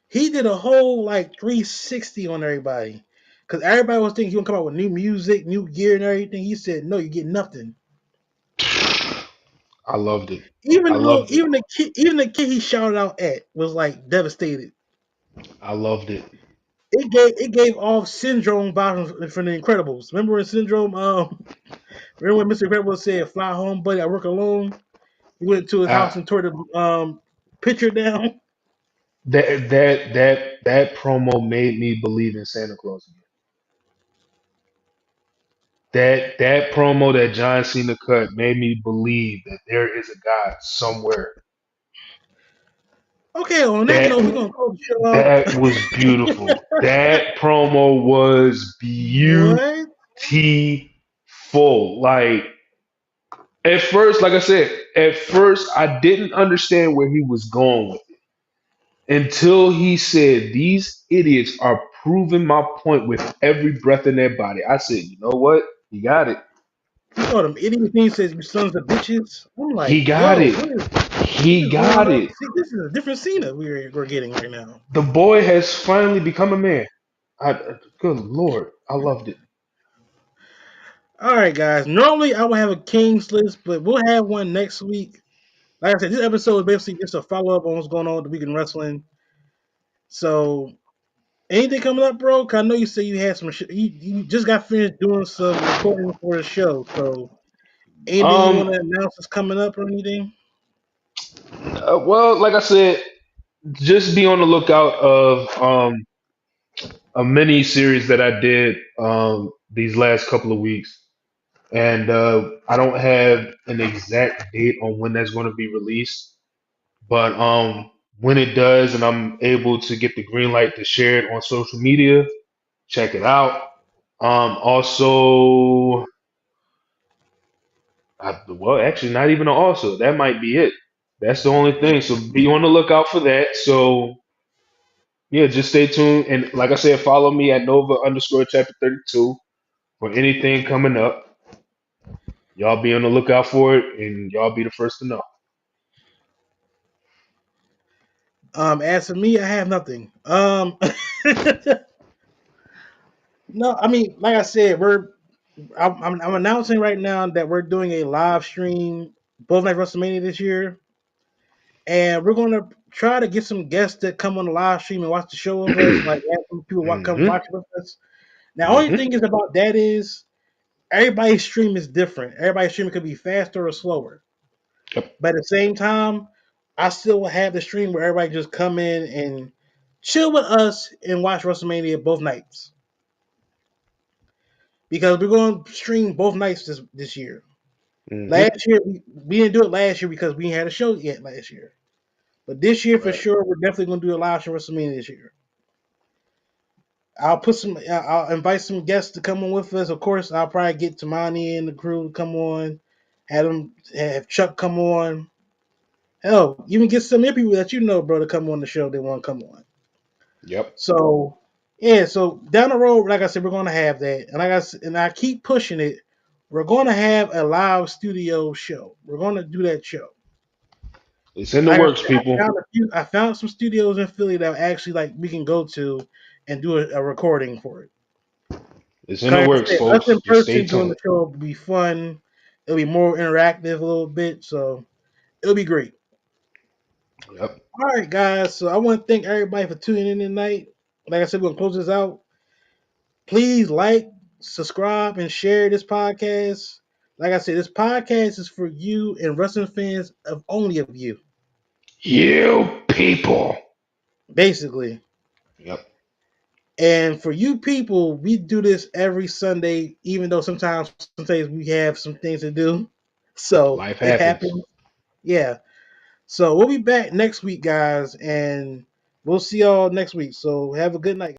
He did a whole like 360 on everybody. Cause everybody was thinking he gonna come out with new music, new gear and everything. He said, no, you get nothing. I loved it. I Even though loved it. even the kid he shouted out at was like devastated. I loved it. It gave off syndrome vibes from the Incredibles. Remember when syndrome remember when Mr. Incredible said, fly home, buddy, I work alone? He went to his house I, and tore the picture down. that promo made me believe in Santa Claus again. That promo that John Cena cut made me believe that there is a God somewhere. Okay, on that That note, we're gonna close the show out. that was beautiful. That promo was What? beautiful. Like at first, like I said, at first I didn't understand where he was going with it until he said, "These idiots are proving my point with every breath in their body." I said, "You know what? He got it. He called him idiot. He says, you sons of bitches. I'm like, He got yo, it. what He is going got on? it." See, this is a different Cena we're getting right now. The boy has finally become a man. Good Lord, I loved it. All right, guys. Normally I would have a Kings list, but we'll have one next week. Like I said, this episode is basically just a follow up on what's going on with the week in wrestling. So, anything coming up, bro? 'Cause I know you said you had some. You just got finished doing some recording for the show. So, anything you want Um, to announce is coming up or anything? well, like I said, just be on the lookout of a mini series that I did these last couple of weeks, and I don't have an exact date on when that's going to be released, but when it does, and I'm able to get the green light to share it on social media, check it out. Also, well, actually, not even also. That might be it. That's the only thing. So be on the lookout for that. So yeah, just stay tuned. And like I said, follow me at Nova underscore chapter 32 for anything coming up. Y'all be on the lookout for it, and y'all be the first to know. As for me, I have nothing. No, I mean, like I said, I'm announcing right now that we're doing a live stream both night WrestleMania this year. and we're gonna try to get some guests that come on the live stream and watch the show with us. Like have some people come Mm-hmm. watch with us. Now, only Mm-hmm. thing is about that is everybody's stream is different. Everybody's stream could be faster or slower. Yep. But at the same time, I still will have the stream where everybody just come in and chill with us and watch WrestleMania both nights. Because we're going to stream both nights this year. Mm-hmm. Last year we didn't do it last year because we had a show yet last year. But this year for Right. sure we're definitely going to do a live show WrestleMania this year. I'll invite some guests to come on with us. Of course, I'll probably get Tamani and the crew to come on. Have Chuck come on. Hell, even get some of people that you know, bro, to come on the show. They want to come on. Yep. So yeah, so down the road, like I said, we're gonna have that, and I keep pushing it. We're gonna have a live studio show. We're gonna do that show. It's in the Like I works, said, people. I found some studios in Philly that actually like we can go to and do a recording for it. It's in the Like I works, said, us folks. in Just stay person doing tuned. the show will be fun. It'll be more interactive a little bit, so it'll be great. Yep. All right, guys. So I want to thank everybody for tuning in tonight. Like I said, we're gonna close this out. Please like, subscribe, and share this podcast. Like I said, this podcast is for you and wrestling fans of only of you, You people. basically. Yep. And for you people, we do this every Sunday, even though sometimes we have some things to do. So Life it happens. happens. Yeah. So we'll be back next week, guys, and we'll see y'all next week. So have a good night.